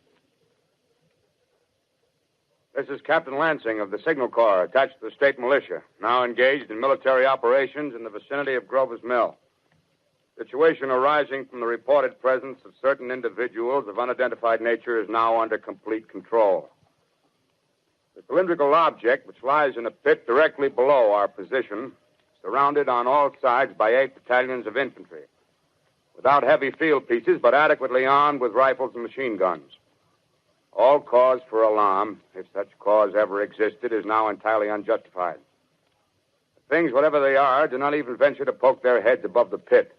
This is Captain Lansing of the Signal Corps, attached to the State Militia, now engaged in military operations in the vicinity of Grover's Mill. Situation arising from the reported presence of certain individuals of unidentified nature is now under complete control. The cylindrical object, which lies in a pit directly below our position, surrounded on all sides by 8 battalions of infantry, without heavy field pieces, but adequately armed with rifles and machine guns. All cause for alarm, if such cause ever existed, is now entirely unjustified. Things, whatever they are, do not even venture to poke their heads above the pit.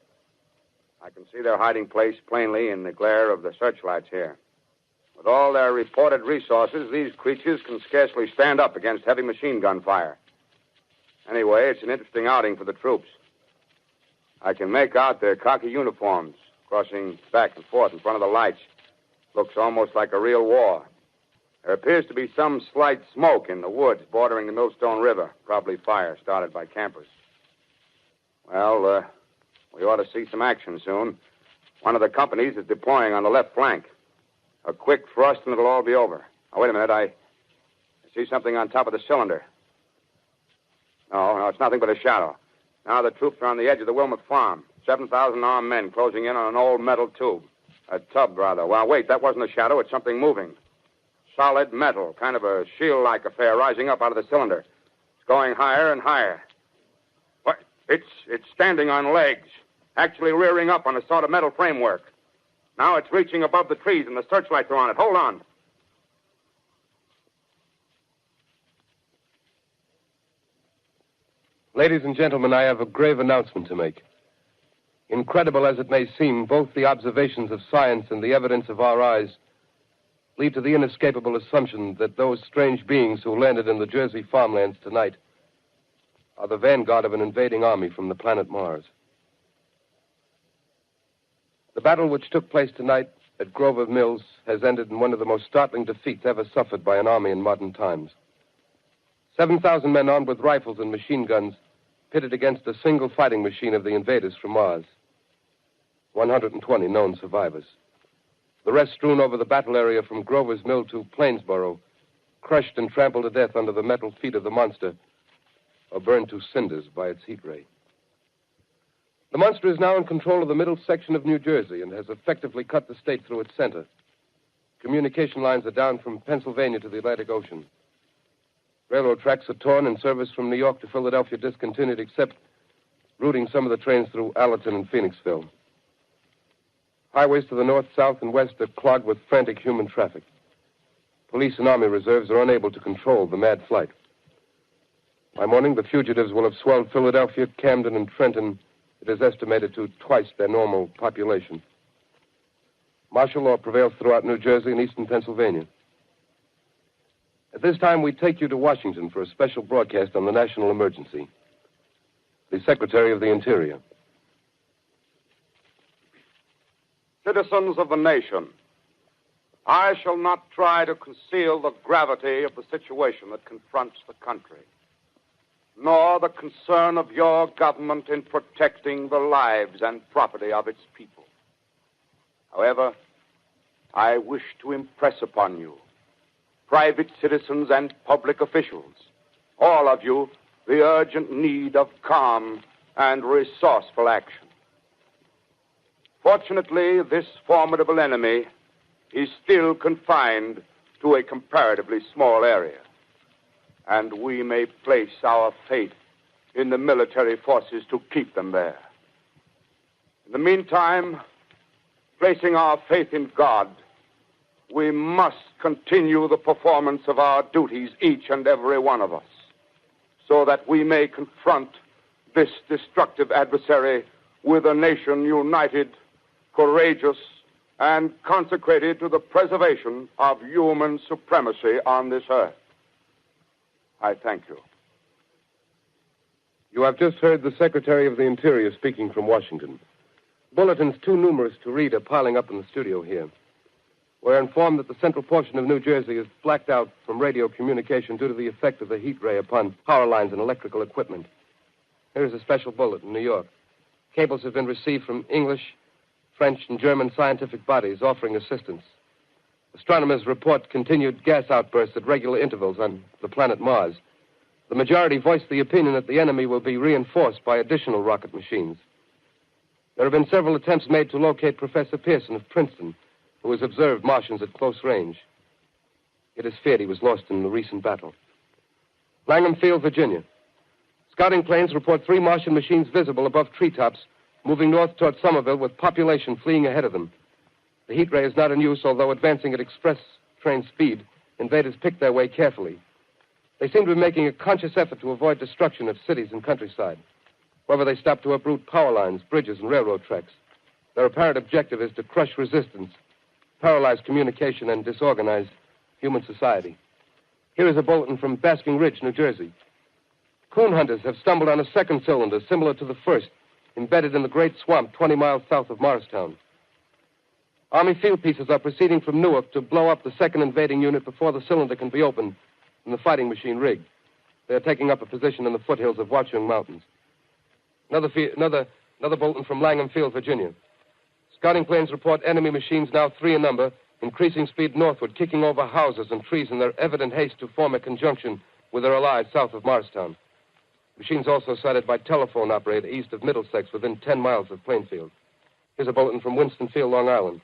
I can see their hiding place plainly in the glare of the searchlights here. With all their reported resources, these creatures can scarcely stand up against heavy machine gun fire. Anyway, it's an interesting outing for the troops. I can make out their khaki uniforms crossing back and forth in front of the lights. Looks almost like a real war. There appears to be some slight smoke in the woods bordering the Millstone River. Probably fire started by campers. Well, we ought to see some action soon. One of the companies is deploying on the left flank. A quick thrust and it'll all be over. Now, wait a minute. I see something on top of the cylinder. No, it's nothing but a shadow. Now the troops are on the edge of the Wilmot Farm. 7,000 armed men closing in on an old metal tube. A tub, rather. Well, wait, that wasn't a shadow. It's something moving. Solid metal, kind of a shield-like affair rising up out of the cylinder. It's going higher and higher. What? It's standing on legs, actually rearing up on a sort of metal framework. Now it's reaching above the trees and the searchlights are on it. Hold on. Ladies and gentlemen, I have a grave announcement to make. Incredible as it may seem, both the observations of science and the evidence of our eyes lead to the inescapable assumption that those strange beings who landed in the Jersey farmlands tonight are the vanguard of an invading army from the planet Mars. The battle which took place tonight at Grover Mills has ended in one of the most startling defeats ever suffered by an army in modern times. 7,000 men armed with rifles and machine guns pitted against a single fighting machine of the invaders from Mars. 120 known survivors. The rest strewn over the battle area from Grover's Mill to Plainsboro, crushed and trampled to death under the metal feet of the monster, or burned to cinders by its heat ray. The monster is now in control of the middle section of New Jersey and has effectively cut the state through its center. Communication lines are down from Pennsylvania to the Atlantic Ocean. Railroad tracks are torn and service from New York to Philadelphia discontinued, except routing some of the trains through Allerton and Phoenixville. Highways to the north, south, and west are clogged with frantic human traffic. Police and army reserves are unable to control the mad flight. By morning, the fugitives will have swelled Philadelphia, Camden, and Trenton, it is estimated, to twice their normal population. Martial law prevails throughout New Jersey and eastern Pennsylvania. At this time, we take you to Washington for a special broadcast on the national emergency. The Secretary of the Interior. Citizens of the nation, I shall not try to conceal the gravity of the situation that confronts the country, nor the concern of your government in protecting the lives and property of its people. However, I wish to impress upon you, private citizens and public officials, all of you, the urgent need of calm and resourceful action. Fortunately, this formidable enemy is still confined to a comparatively small area, and we may place our faith in the military forces to keep them there. In the meantime, placing our faith in God, we must continue the performance of our duties, each and every one of us, so that we may confront this destructive adversary with a nation united, courageous, and consecrated to the preservation of human supremacy on this earth. I thank you. You have just heard the Secretary of the Interior speaking from Washington. Bulletins too numerous to read are piling up in the studio here. We're informed that the central portion of New Jersey is blacked out from radio communication due to the effect of the heat ray upon power lines and electrical equipment. Here's a special bulletin, New York. Cables have been received from English, French, and German scientific bodies offering assistance. Astronomers report continued gas outbursts at regular intervals on the planet Mars. The majority voiced the opinion that the enemy will be reinforced by additional rocket machines. There have been several attempts made to locate Professor Pearson of Princeton, who has observed Martians at close range. It is feared he was lost in the recent battle. Langham Field, Virginia. Scouting planes report 3 Martian machines visible above treetops, moving north toward Somerville with population fleeing ahead of them. The heat ray is not in use, although advancing at express train speed, invaders pick their way carefully. They seem to be making a conscious effort to avoid destruction of cities and countryside. However, they stop to uproot power lines, bridges, and railroad tracks. Their apparent objective is to crush resistance, paralyze communication, and disorganize human society. Here is a bulletin from Basking Ridge, New Jersey. Coon hunters have stumbled on a second cylinder similar to the first, embedded in the great swamp 20 miles south of Morristown. Army field pieces are proceeding from Newark to blow up the second invading unit before the cylinder can be opened and the fighting machine rigged. They are taking up a position in the foothills of Watchung Mountains. Another bulletin from Langham Field, Virginia. Scouting planes report enemy machines, now 3 in number, increasing speed northward, kicking over houses and trees in their evident haste to form a conjunction with their allies south of Morristown. Machines also sighted by telephone operator east of Middlesex within 10 miles of Plainfield. Here's a bulletin from Winston Field, Long Island.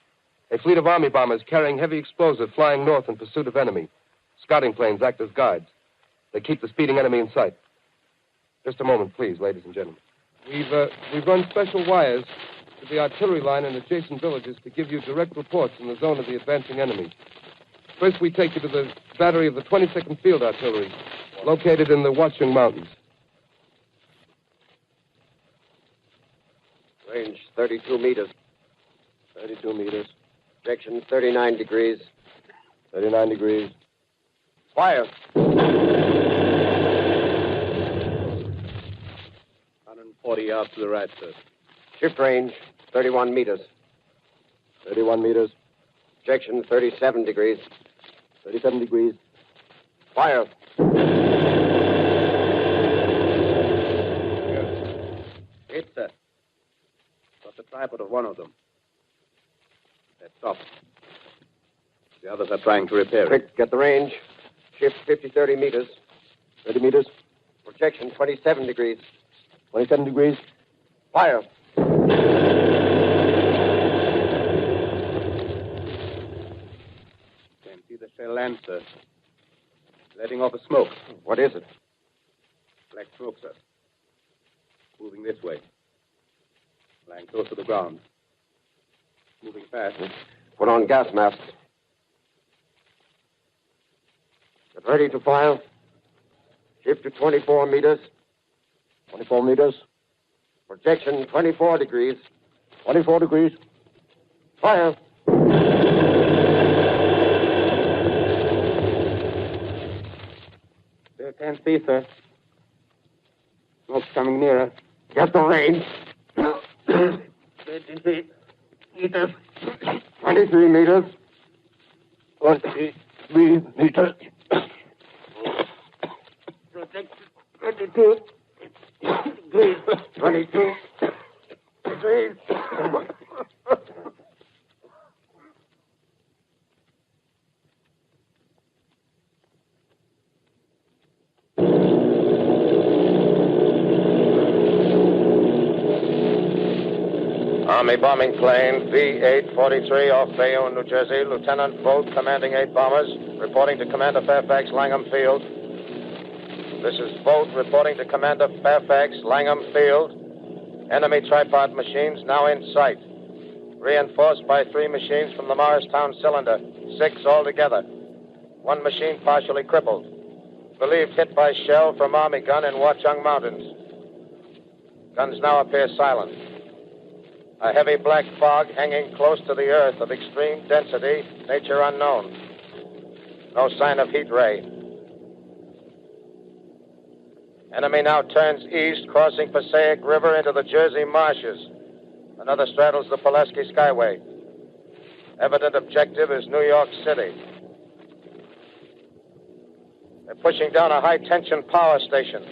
A fleet of Army bombers carrying heavy explosive flying north in pursuit of enemy. Scouting planes act as guides. They keep the speeding enemy in sight. Just a moment, please, ladies and gentlemen. We've run special wires to the artillery line in adjacent villages to give you direct reports in the zone of the advancing enemy. First, we take you to the battery of the 22nd Field Artillery, located in the Watchung Mountains. Range 32 meters. 32 meters. Projection 39 degrees. 39 degrees. Fire. 140 yards to the right, sir. Shift range 31 meters. 31 meters. Projection 37 degrees. 37 degrees. Fire. Hit, sir. Got the tripod of one of them. They're stopped. The others are trying to repair it. Quick, get the range. Shift 50-30 meters. 30 meters. Projection 27 degrees. 27 degrees. Fire. Can't see the shell land, sir. Letting off a smoke. What is it? Black smoke, sir. Moving this way. Lying close to the ground. Moving fast. Put on gas masks. Get ready to fire. Shift to 24 meters. 24 meters. Projection 24 degrees. 24 degrees. Fire. Still can't see, sir. Smoke's coming nearer. Get the range. 23 meters. 23 meters. 23 meters. Projection 22 degrees. 22 degrees. Army bombing plane B-843 off Bayonne, New Jersey. Lieutenant Vogt, commanding 8 bombers, reporting to Commander Fairfax, Langham Field. This is Vogt reporting to Commander Fairfax, Langham Field. Enemy tripod machines now in sight. Reinforced by 3 machines from the Morristown cylinder. 6 altogether. 1 machine partially crippled. Believed hit by shell from Army gun in Watchung Mountains. Guns now appear silent. A heavy black fog hanging close to the earth of extreme density, nature unknown. No sign of heat ray. Enemy now turns east, crossing Passaic River into the Jersey marshes. Another straddles the Pulaski Skyway. Evident objective is New York City. They're pushing down a high-tension power station.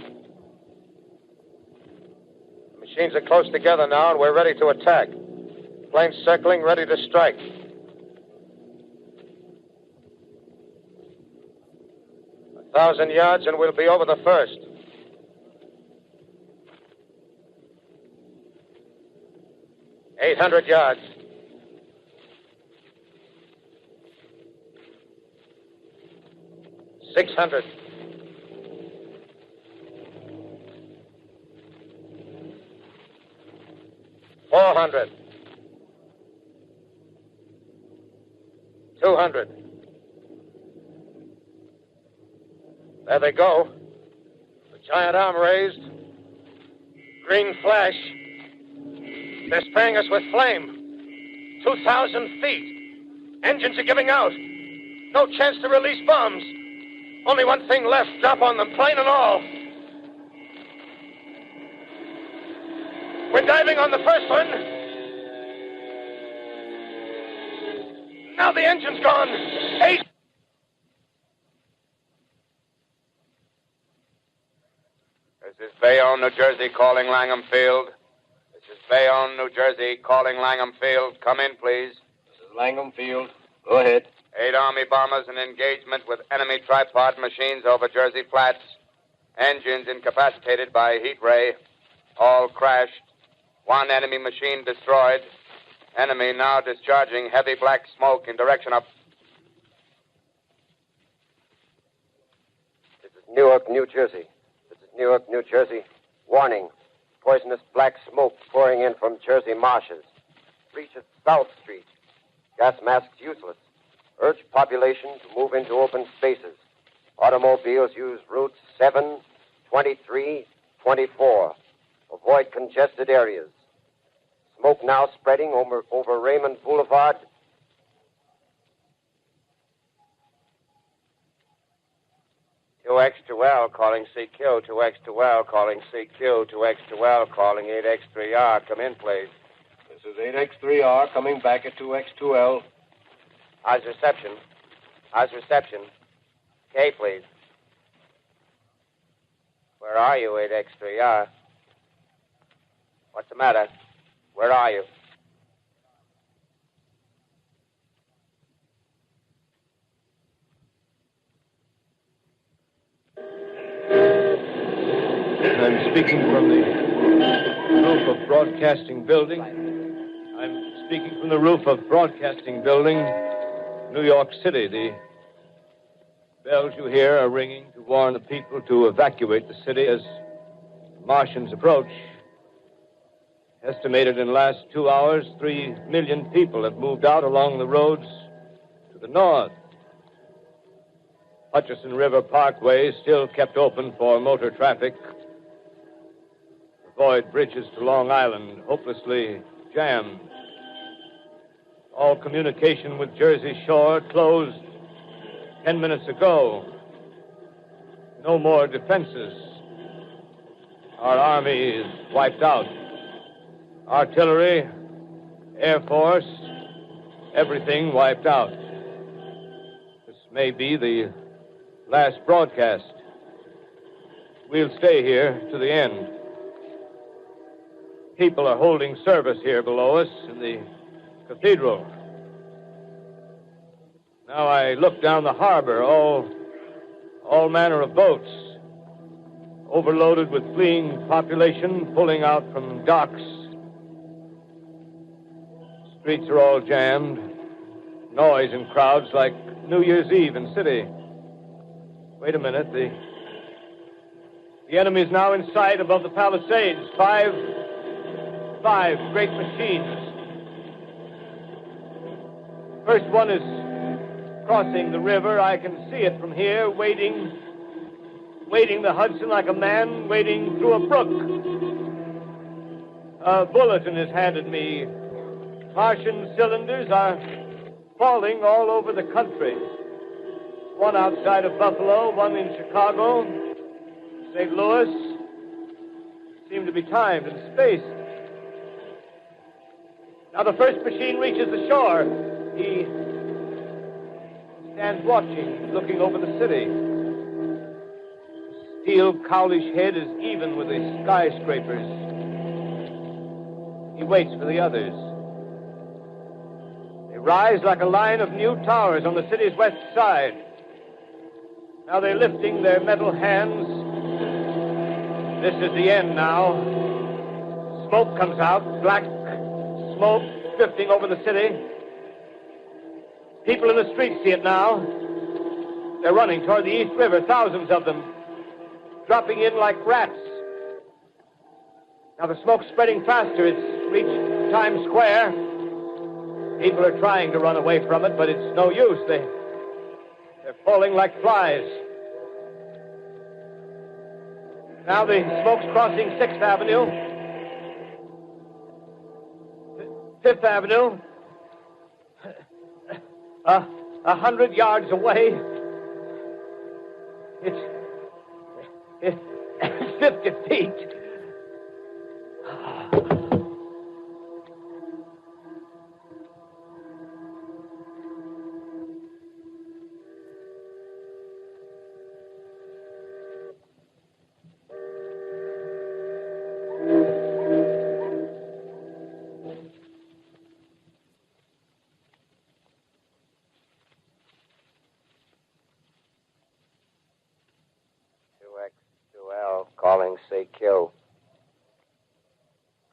The machines are close together now, and we're ready to attack. Planes circling, ready to strike. A 1,000 yards, and we'll be over the first. $800 yards. $600. $400. $200. There they go. The giant arm raised. Green flash. They're spraying us with flame. 2,000 feet. Engines are giving out. No chance to release bombs. Only one thing left. Drop on them, plane and all. We're diving on the first one. Now the engine's gone. 8. This is Bayonne, New Jersey, calling Langham Field. This is Bayonne, New Jersey, calling Langham Field. Come in, please. This is Langham Field. Go ahead. 8 Army bombers in engagement with enemy tripod machines over Jersey Flats. Engines incapacitated by heat ray. All crashed. 1 enemy machine destroyed. Enemy now discharging heavy black smoke in direction of... This is Newark, New Jersey. This is Newark, New Jersey. Warning. Poisonous black smoke pouring in from Jersey marshes. Reaches South Street. Gas masks useless. Urge population to move into open spaces. Automobiles use routes 7, 23, 24. Avoid congested areas. Smoke now spreading over Raymond Boulevard. L calling CQ. 2X2L calling CQ. 2X2L calling 8X3R. Come in, please. This is 8X3R coming back at 2X2L. How's reception? How's reception? K, please. Where are you, 8X3R? What's the matter? Where are you? I'm speaking from the roof of Broadcasting Building. I'm speaking from the roof of Broadcasting Building, New York City. The bells you hear are ringing to warn the people to evacuate the city as Martians approach. Estimated in the last 2 hours, 3 million people have moved out along the roads to the north. Hutchison River Parkway is still kept open for motor traffic. Avoid bridges to Long Island, hopelessly jammed. All communication with Jersey Shore closed 10 minutes ago. No more defenses. Our army is wiped out. Artillery, Air Force, everything wiped out. This may be the last broadcast. We'll stay here to the end. People are holding service here below us in the cathedral. Now I look down the harbor, all manner of boats, overloaded with fleeing population pulling out from docks. Streets are all jammed. Noise in crowds like New Year's Eve in city. Wait a minute. The enemy is now in sight above the Palisades. Five great machines. first one is crossing the river. I can see it from here, wading the Hudson like a man wading through a brook. A bulletin is handed me. Martian cylinders are falling all over the country. One outside of Buffalo, one in Chicago, St. Louis. Seem to be timed and spaced. Now the first machine reaches the shore. He stands watching, looking over the city. The steel cowlish head is even with the skyscrapers. He waits for the others. They rise like a line of new towers on the city's west side. Now they're lifting their metal hands. This is the end now. Smoke comes out, black smoke drifting over the city. People in the streets see it now. They're running toward the East River, thousands of them, dropping in like rats. Now the smoke's spreading faster. It's reached Times Square. People are trying to run away from it, but it's no use. They're falling like flies. Now the smoke's crossing 6th Avenue. 5th Avenue. 100 yards away. It's 50 feet. Calling CQ.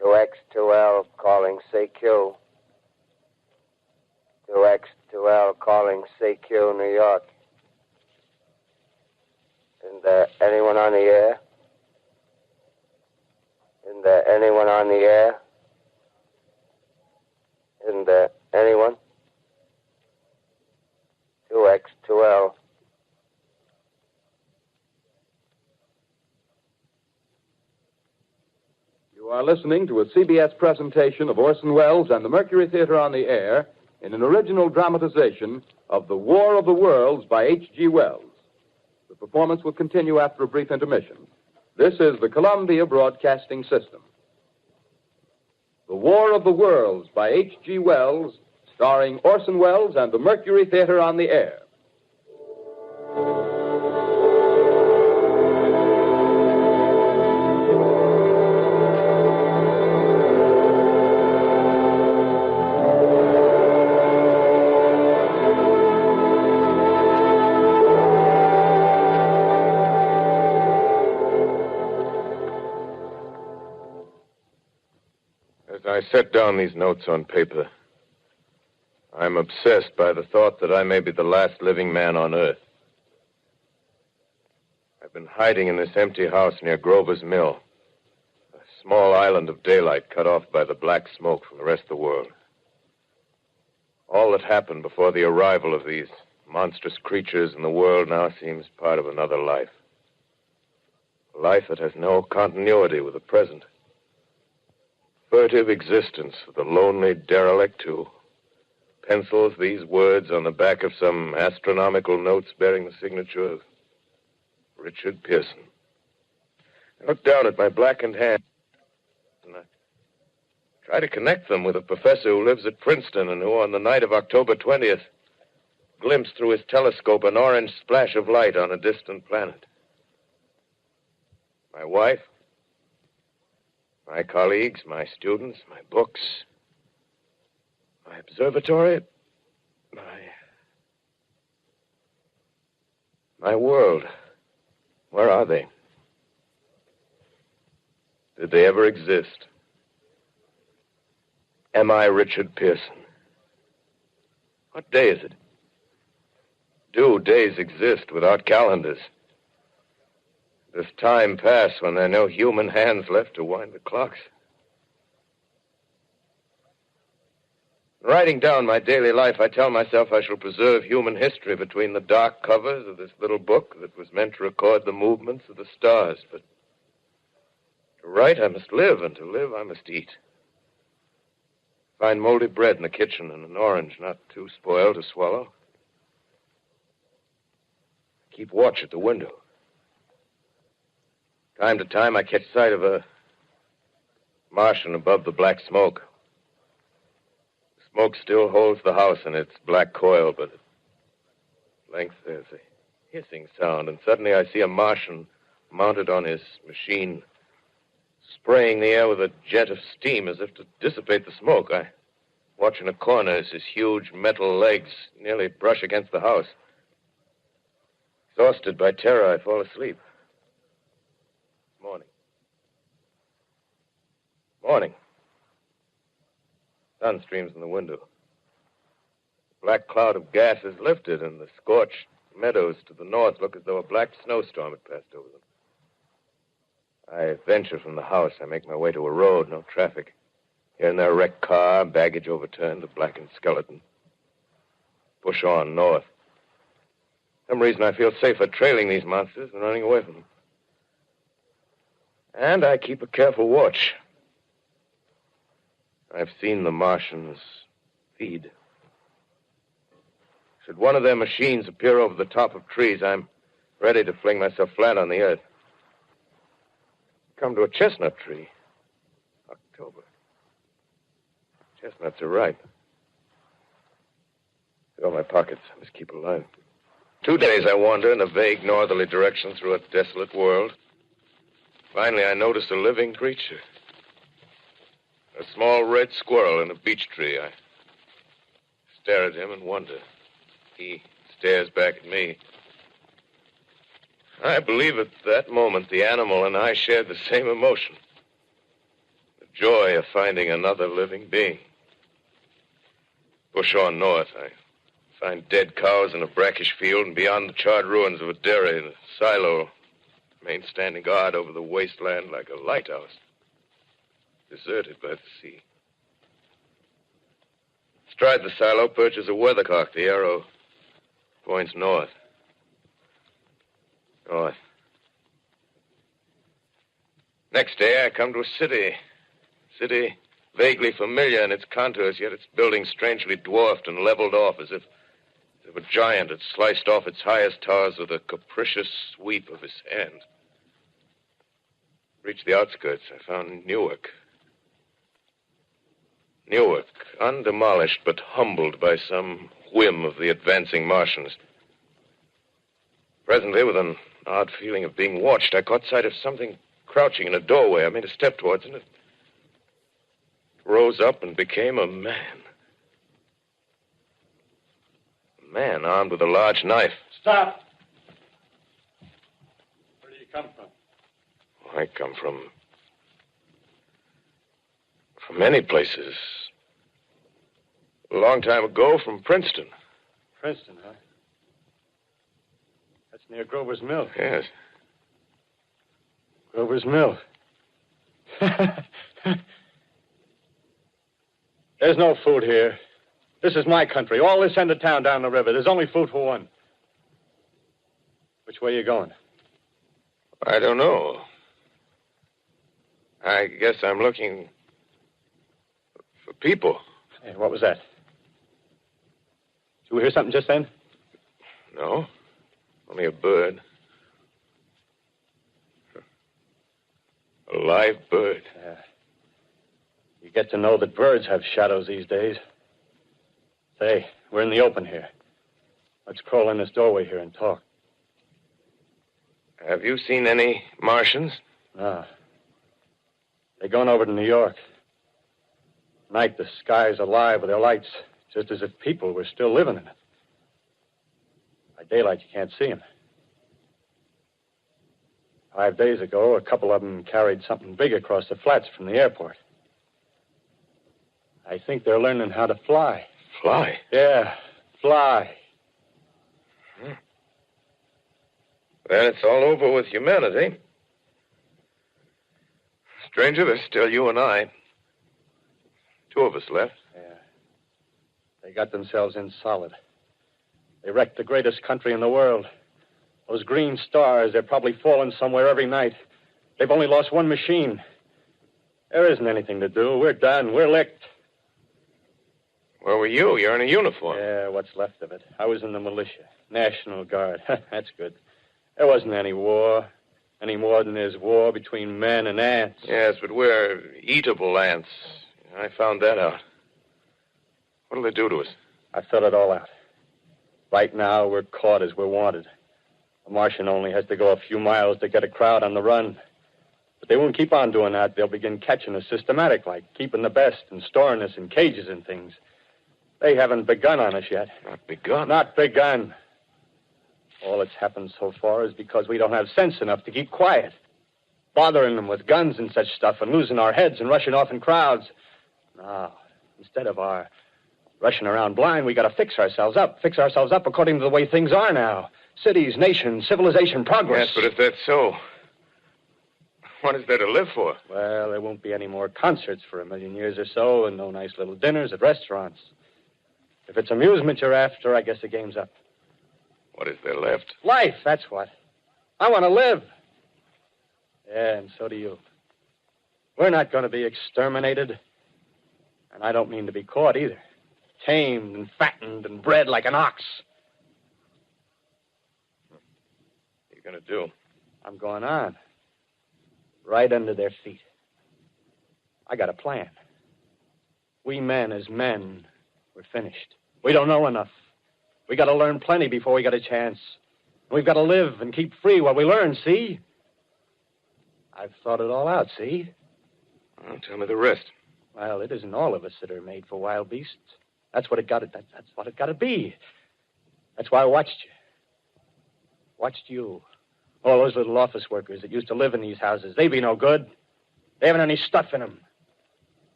2X2L calling CQ. 2X2L calling CQ, New York. Isn't there anyone on the air? Isn't there anyone on the air? Isn't there anyone? 2X2L. You are listening to a CBS presentation of Orson Welles and the Mercury Theater on the Air in an original dramatization of The War of the Worlds by H.G. Wells. The performance will continue after a brief intermission. This is the Columbia Broadcasting System. The War of the Worlds by H.G. Wells, starring Orson Welles and the Mercury Theater on the Air. I set down these notes on paper. I'm obsessed by the thought that I may be the last living man on Earth. I've been hiding in this empty house near Grover's Mill, a small island of daylight cut off by the black smoke from the rest of the world. All that happened before the arrival of these monstrous creatures in the world now seems part of another life. A life that has no continuity with the present. Furtive existence of the lonely derelict who pencils these words on the back of some astronomical notes bearing the signature of Richard Pearson. I look down at my blackened hands and I try to connect them with a professor who lives at Princeton and who, on the night of October 20th, glimpsed through his telescope an orange splash of light on a distant planet. My wife, my colleagues, my students, my books, my observatory, my world. Where are they? Did they ever exist? Am I Richard Pearson? What day is it? Do days exist without calendars? Does time pass when there are no human hands left to wind the clocks? Writing down my daily life, I tell myself I shall preserve human history between the dark covers of this little book that was meant to record the movements of the stars. But to write, I must live, and to live, I must eat. Find moldy bread in the kitchen and an orange not too spoiled to swallow. Keep watch at the window. Time to time, I catch sight of a Martian above the black smoke. The smoke still holds the house in its black coil, but at length there's a hissing sound, and suddenly I see a Martian mounted on his machine, spraying the air with a jet of steam as if to dissipate the smoke. I watch in a corner as his huge metal legs nearly brush against the house. Exhausted by terror, I fall asleep. Morning. Sun streams in the window. The black cloud of gas is lifted, and the scorched meadows to the north look as though a black snowstorm had passed over them. I venture from the house. I make my way to a road, no traffic. Here and there, a wrecked car, baggage overturned, a blackened skeleton. Push on north. For some reason, I feel safer trailing these monsters than running away from them. And I keep a careful watch. I've seen the Martians feed. Should one of their machines appear over the top of trees, I'm ready to fling myself flat on the earth. Come to a chestnut tree. October. Chestnuts are ripe. Fill my pockets. I must keep alive. 2 days I wander in a vague northerly direction through a desolate world. Finally, I notice a living creature. A small red squirrel in a beech tree. I stare at him and wonder. He stares back at me. I believe at that moment the animal and I shared the same emotion. The joy of finding another living being. Push on north. I find dead cows in a brackish field, and beyond the charred ruins of a dairy and a silo remain standing guard over the wasteland like a lighthouse. Deserted by the sea. Astride the silo perches a weathercock. The arrow points north. North. Next day, I come to a city. City vaguely familiar in its contours, yet its buildings strangely dwarfed and leveled off as if a giant had sliced off its highest towers with a capricious sweep of his hand. Reached the outskirts. I found Newark. Newark, undemolished but humbled by some whim of the advancing Martians. Presently, with an odd feeling of being watched, I caught sight of something crouching in a doorway. I made a step towards it, and it rose up and became a man. A man armed with a large knife. Stop! Where do you come from? I come from many places. A long time ago, from Princeton. Princeton, huh? That's near Grover's Mill. Yes. Grover's Mill. There's no food here. This is my country. All this end of town down the river. There's only food for one. Which way are you going? I don't know. I guess I'm looking for people. Hey, what was that? Did you hear something just then? No. Only a bird. A live bird. Yeah. You get to know that birds have shadows these days. Say, we're in the open here. Let's crawl in this doorway here and talk. Have you seen any Martians? No. They're going over to New York. Night, the sky's alive with their lights, just as if people were still living in it. By daylight, you can't see them. 5 days ago, a couple of them carried something big across the flats from the airport. I think they're learning how to fly. Fly? Yeah, fly. Then it's all over with humanity. Stranger, there's still you and I. 2 of us left. Yeah. They got themselves in solid. They wrecked the greatest country in the world. Those green stars, they're probably falling somewhere every night. They've only lost one machine. There isn't anything to do. We're done. We're licked. Where were you? You're in a uniform. Yeah, what's left of it. I was in the militia. National Guard. That's good. There wasn't any war. Any more than there's war between men and ants. Yes, but we're eatable ants. I found that out. What'll they do to us? I thought it all out. Right now, we're caught as we're wanted. A Martian only has to go a few miles to get a crowd on the run. But they won't keep on doing that. They'll begin catching us systematic, like keeping the best and storing us in cages and things. They haven't begun on us yet. Not begun? Not begun. All that's happened so far is because we don't have sense enough to keep quiet. Bothering them with guns and such stuff and losing our heads and rushing off in crowds. No, instead of our rushing around blind, we got to fix ourselves up. Fix ourselves up according to the way things are now. Cities, nations, civilization, progress. Yes, but if that's so, what is there to live for? Well, there won't be any more concerts for 1,000,000 years or so, and no nice little dinners at restaurants. If it's amusement you're after, I guess the game's up. What is there left? Life, that's what. I want to live. Yeah, and so do you. We're not going to be exterminated. And I don't mean to be caught either. Tamed and fattened and bred like an ox. What are you going to do? I'm going on. Right under their feet. I got a plan. We men as men, we're finished. We don't know enough. We got to learn plenty before we got a chance. We've got to live and keep free while we learn, see? I've thought it all out, see? Well, tell me the rest. Well, it isn't all of us that are made for wild beasts. That's what it got to. That's what it got to be. That's why I watched you. Watched you. All those little office workers that used to live in these houses. They be no good. They haven't any stuff in them.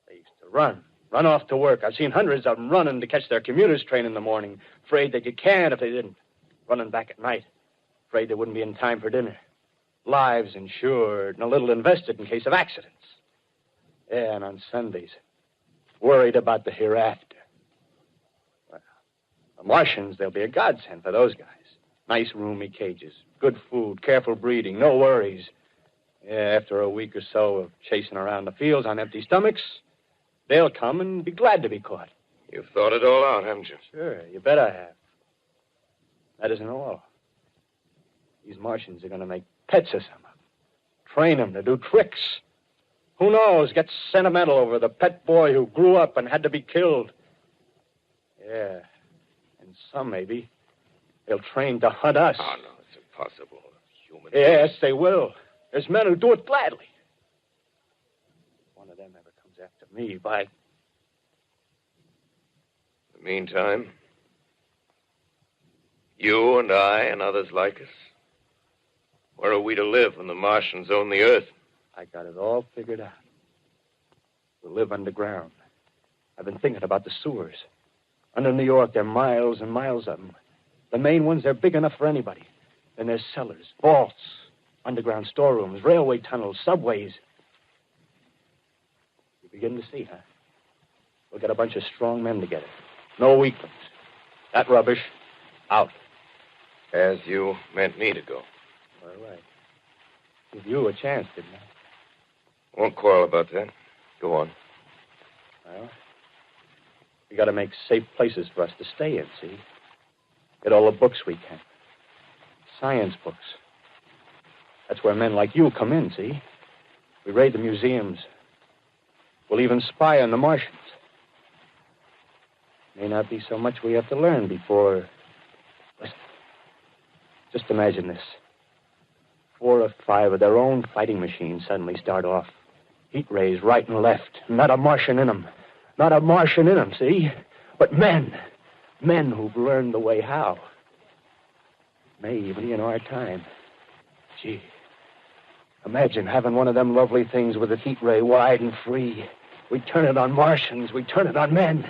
They used to run off to work. I've seen hundreds of them running to catch their commuter's train in the morning, afraid they'd get canned if they didn't. Running back at night, afraid they wouldn't be in time for dinner. Lives insured and a little invested in case of accidents. Yeah, and on Sundays, worried about the hereafter. Well, the Martians, they'll be a godsend for those guys. Nice, roomy cages, good food, careful breeding, no worries. Yeah, after a week or so of chasing around the fields on empty stomachs, they'll come and be glad to be caught. You've thought it all out, haven't you? Sure, you bet I have. That isn't all. These Martians are going to make pets of some of them. Train them to do tricks. Who knows, get sentimental over the pet boy who grew up and had to be killed. Yeah, and some maybe, they'll train to hunt us. Oh, no, it's impossible. Human Yes, they will. There's men who do it gladly. If one of them ever comes after me, by... In the meantime, you and I and others like us, where are we to live when the Martians own the Earth? I got it all figured out. We'll live underground. I've been thinking about the sewers. Under New York, there are miles and miles of them. The main ones, they're big enough for anybody. Then there's cellars, vaults, underground storerooms, railway tunnels, subways. You begin to see, huh? We'll get a bunch of strong men together. No weaklings. That rubbish, out. As you meant me to go. All right. Give you a chance, didn't I? Won't quarrel about that. Go on. Well, we got to make safe places for us to stay in, see? Get all the books we can. Science books. That's where men like you come in, see? We raid the museums. We'll even spy on the Martians. May not be so much we have to learn before... Listen. Just imagine this. 4 or 5 of their own fighting machines suddenly start off. Heat rays right and left. Not a Martian in them. Not a Martian in them, see? But men. Men who've learned the way how. May even be in our time. Gee. Imagine having one of them lovely things with a heat ray wide and free. We'd turn it on Martians. We'd turn it on men.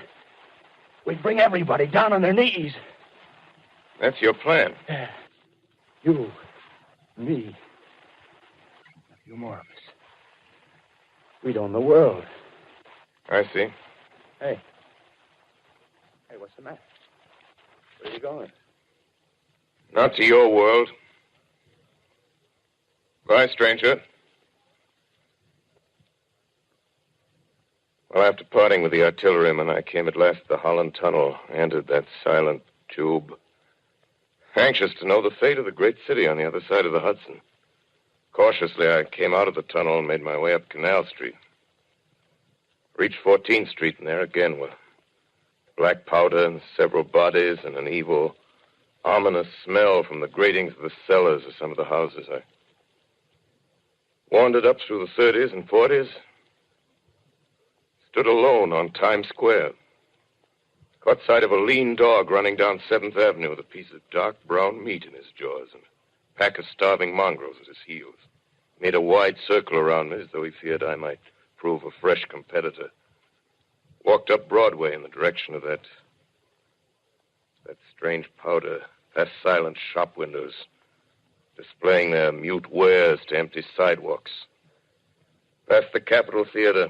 We'd bring everybody down on their knees. That's your plan. Yeah. You, me, a few more of us. We'd own the world. I see. Hey, what's the matter? Where are you going? Not to your world. Bye, stranger. Well, after parting with the artilleryman, I came at last to the Holland Tunnel, entered that silent tube, anxious to know the fate of the great city on the other side of the Hudson. Cautiously, I came out of the tunnel and made my way up Canal Street. Reached 14th Street, and there again were black powder and several bodies and an evil, ominous smell from the gratings of the cellars of some of the houses. I wandered up through the 30s and 40s, stood alone on Times Square, caught sight of a lean dog running down 7th Avenue with a piece of dark brown meat in his jaws and a pack of starving mongrels at his heels. He made a wide circle around me as though he feared I might prove a fresh competitor. Walked up Broadway in the direction of that strange powder, past silent shop windows, displaying their mute wares to empty sidewalks. Past the Capitol Theater,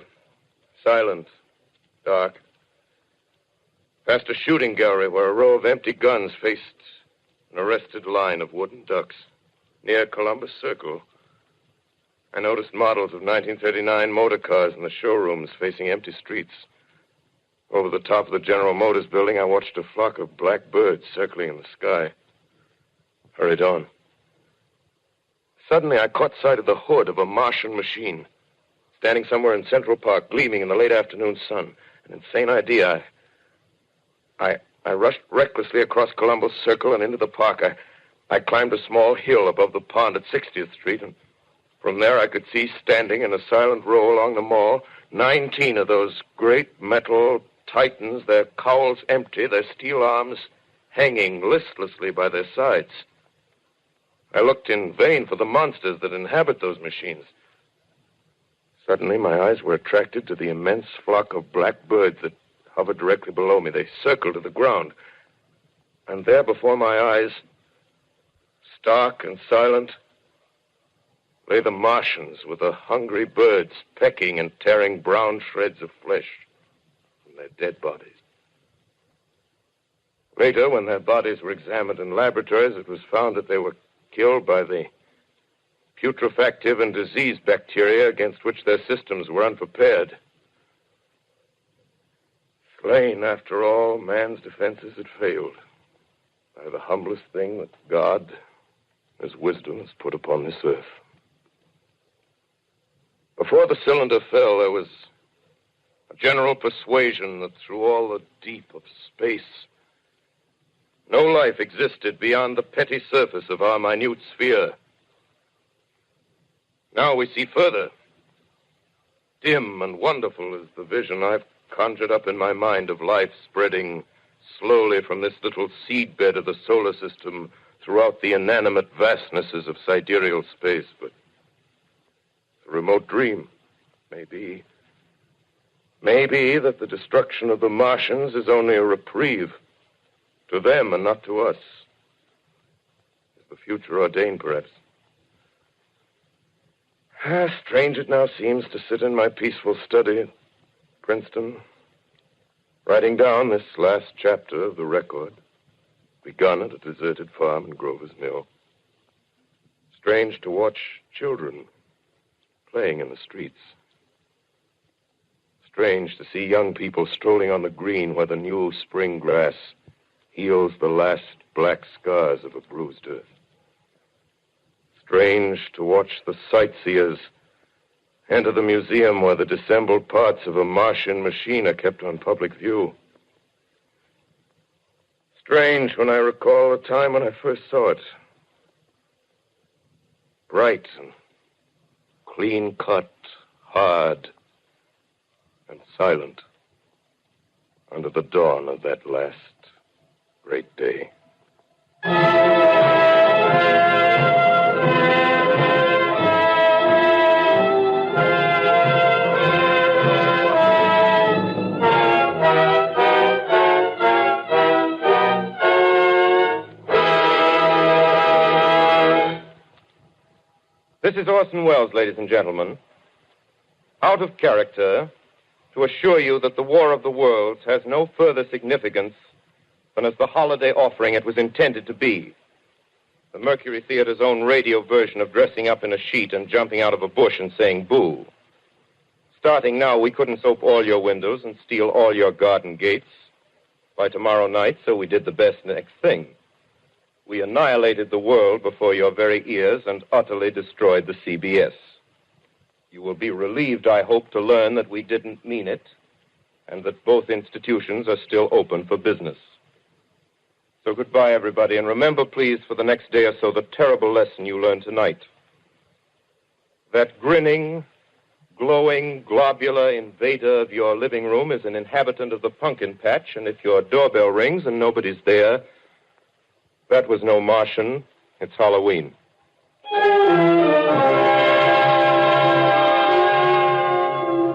silent, dark. Past a shooting gallery where a row of empty guns faced an arrested line of wooden ducks. Near Columbus Circle, I noticed models of 1939 motor cars in the showrooms facing empty streets. Over the top of the General Motors building, I watched a flock of black birds circling in the sky. Hurried on. Suddenly, I caught sight of the hood of a Martian machine, standing somewhere in Central Park, gleaming in the late afternoon sun. An insane idea. I rushed recklessly across Columbus Circle and into the park. I climbed a small hill above the pond at 60th Street, and from there I could see standing in a silent row along the mall 19 of those great metal titans, their cowls empty, their steel arms hanging listlessly by their sides. I looked in vain for the monsters that inhabit those machines. Suddenly, my eyes were attracted to the immense flock of black birds that hovered directly below me. They circled to the ground. And there before my eyes, stark and silent, lay the Martians with the hungry birds pecking and tearing brown shreds of flesh from their dead bodies. Later, when their bodies were examined in laboratories, it was found that they were killed by the putrefactive and disease bacteria against which their systems were unprepared. Slain, after all, man's defenses had failed by the humblest thing that God, His wisdom, has put upon this earth. Before the cylinder fell, there was a general persuasion that through all the deep of space, no life existed beyond the petty surface of our minute sphere. Now we see further. Dim and wonderful is the vision I've conjured up in my mind of life spreading slowly from this little seedbed of the solar system throughout the inanimate vastnesses of sidereal space. But a remote dream, maybe that the destruction of the Martians is only a reprieve to them and not to us. Is the future ordained, perhaps? Strange it now seems to sit in my peaceful study at Princeton, writing down this last chapter of the record, begun at a deserted farm in Grover's Mill. Strange to watch children playing in the streets. Strange to see young people strolling on the green where the new spring grass heals the last black scars of a bruised earth. Strange to watch the sightseers enter the museum where the dissembled parts of a Martian machine are kept on public view. Strange when I recall the time when I first saw it. Bright and clean-cut, hard and silent under the dawn of that last great day. This is Orson Welles, ladies and gentlemen. Out of character, to assure you that the War of the Worlds has no further significance than as the holiday offering it was intended to be. The Mercury Theater's own radio version of dressing up in a sheet and jumping out of a bush and saying boo. Starting now, we couldn't soap all your windows and steal all your garden gates by tomorrow night, so we did the best next thing. We annihilated the world before your very ears and utterly destroyed the CBS. You will be relieved, I hope, to learn that we didn't mean it and that both institutions are still open for business. So goodbye, everybody, and remember, please, for the next day or so, the terrible lesson you learned tonight. That grinning, glowing, globular invader of your living room is an inhabitant of the pumpkin patch, and if your doorbell rings and nobody's there, that was no Martian. It's Halloween.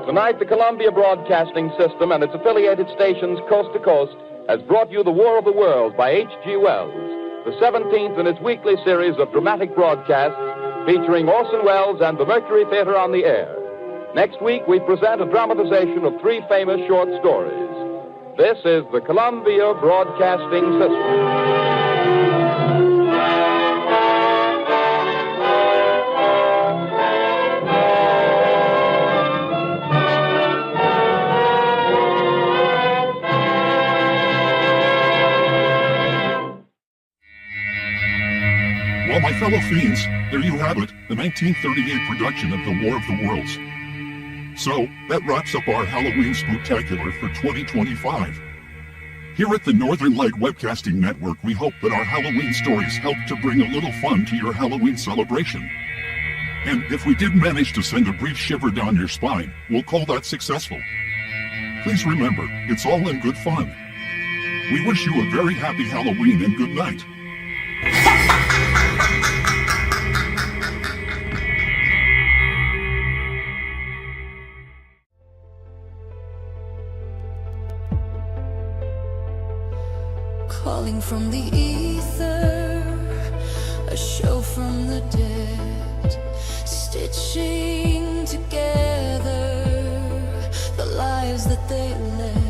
Tonight, the Columbia Broadcasting System and its affiliated stations coast to coast has brought you The War of the Worlds by H.G. Wells, the 17th in its weekly series of dramatic broadcasts featuring Orson Welles and the Mercury Theater on the air. Next week, we present a dramatization of 3 famous short stories. This is the Columbia Broadcasting System. Well, my fellow fiends, there you have it, the 1938 production of The War of the Worlds. So, that wraps up our Halloween Spooktacular for 2025. Here at the Northern Light Webcasting Network, we hope that our Halloween stories help to bring a little fun to your Halloween celebration. And if we did manage to send a brief shiver down your spine, we'll call that successful. Please remember, it's all in good fun. We wish you a very happy Halloween and good night. Calling from the ether, a show from the dead, stitching together the lives that they led.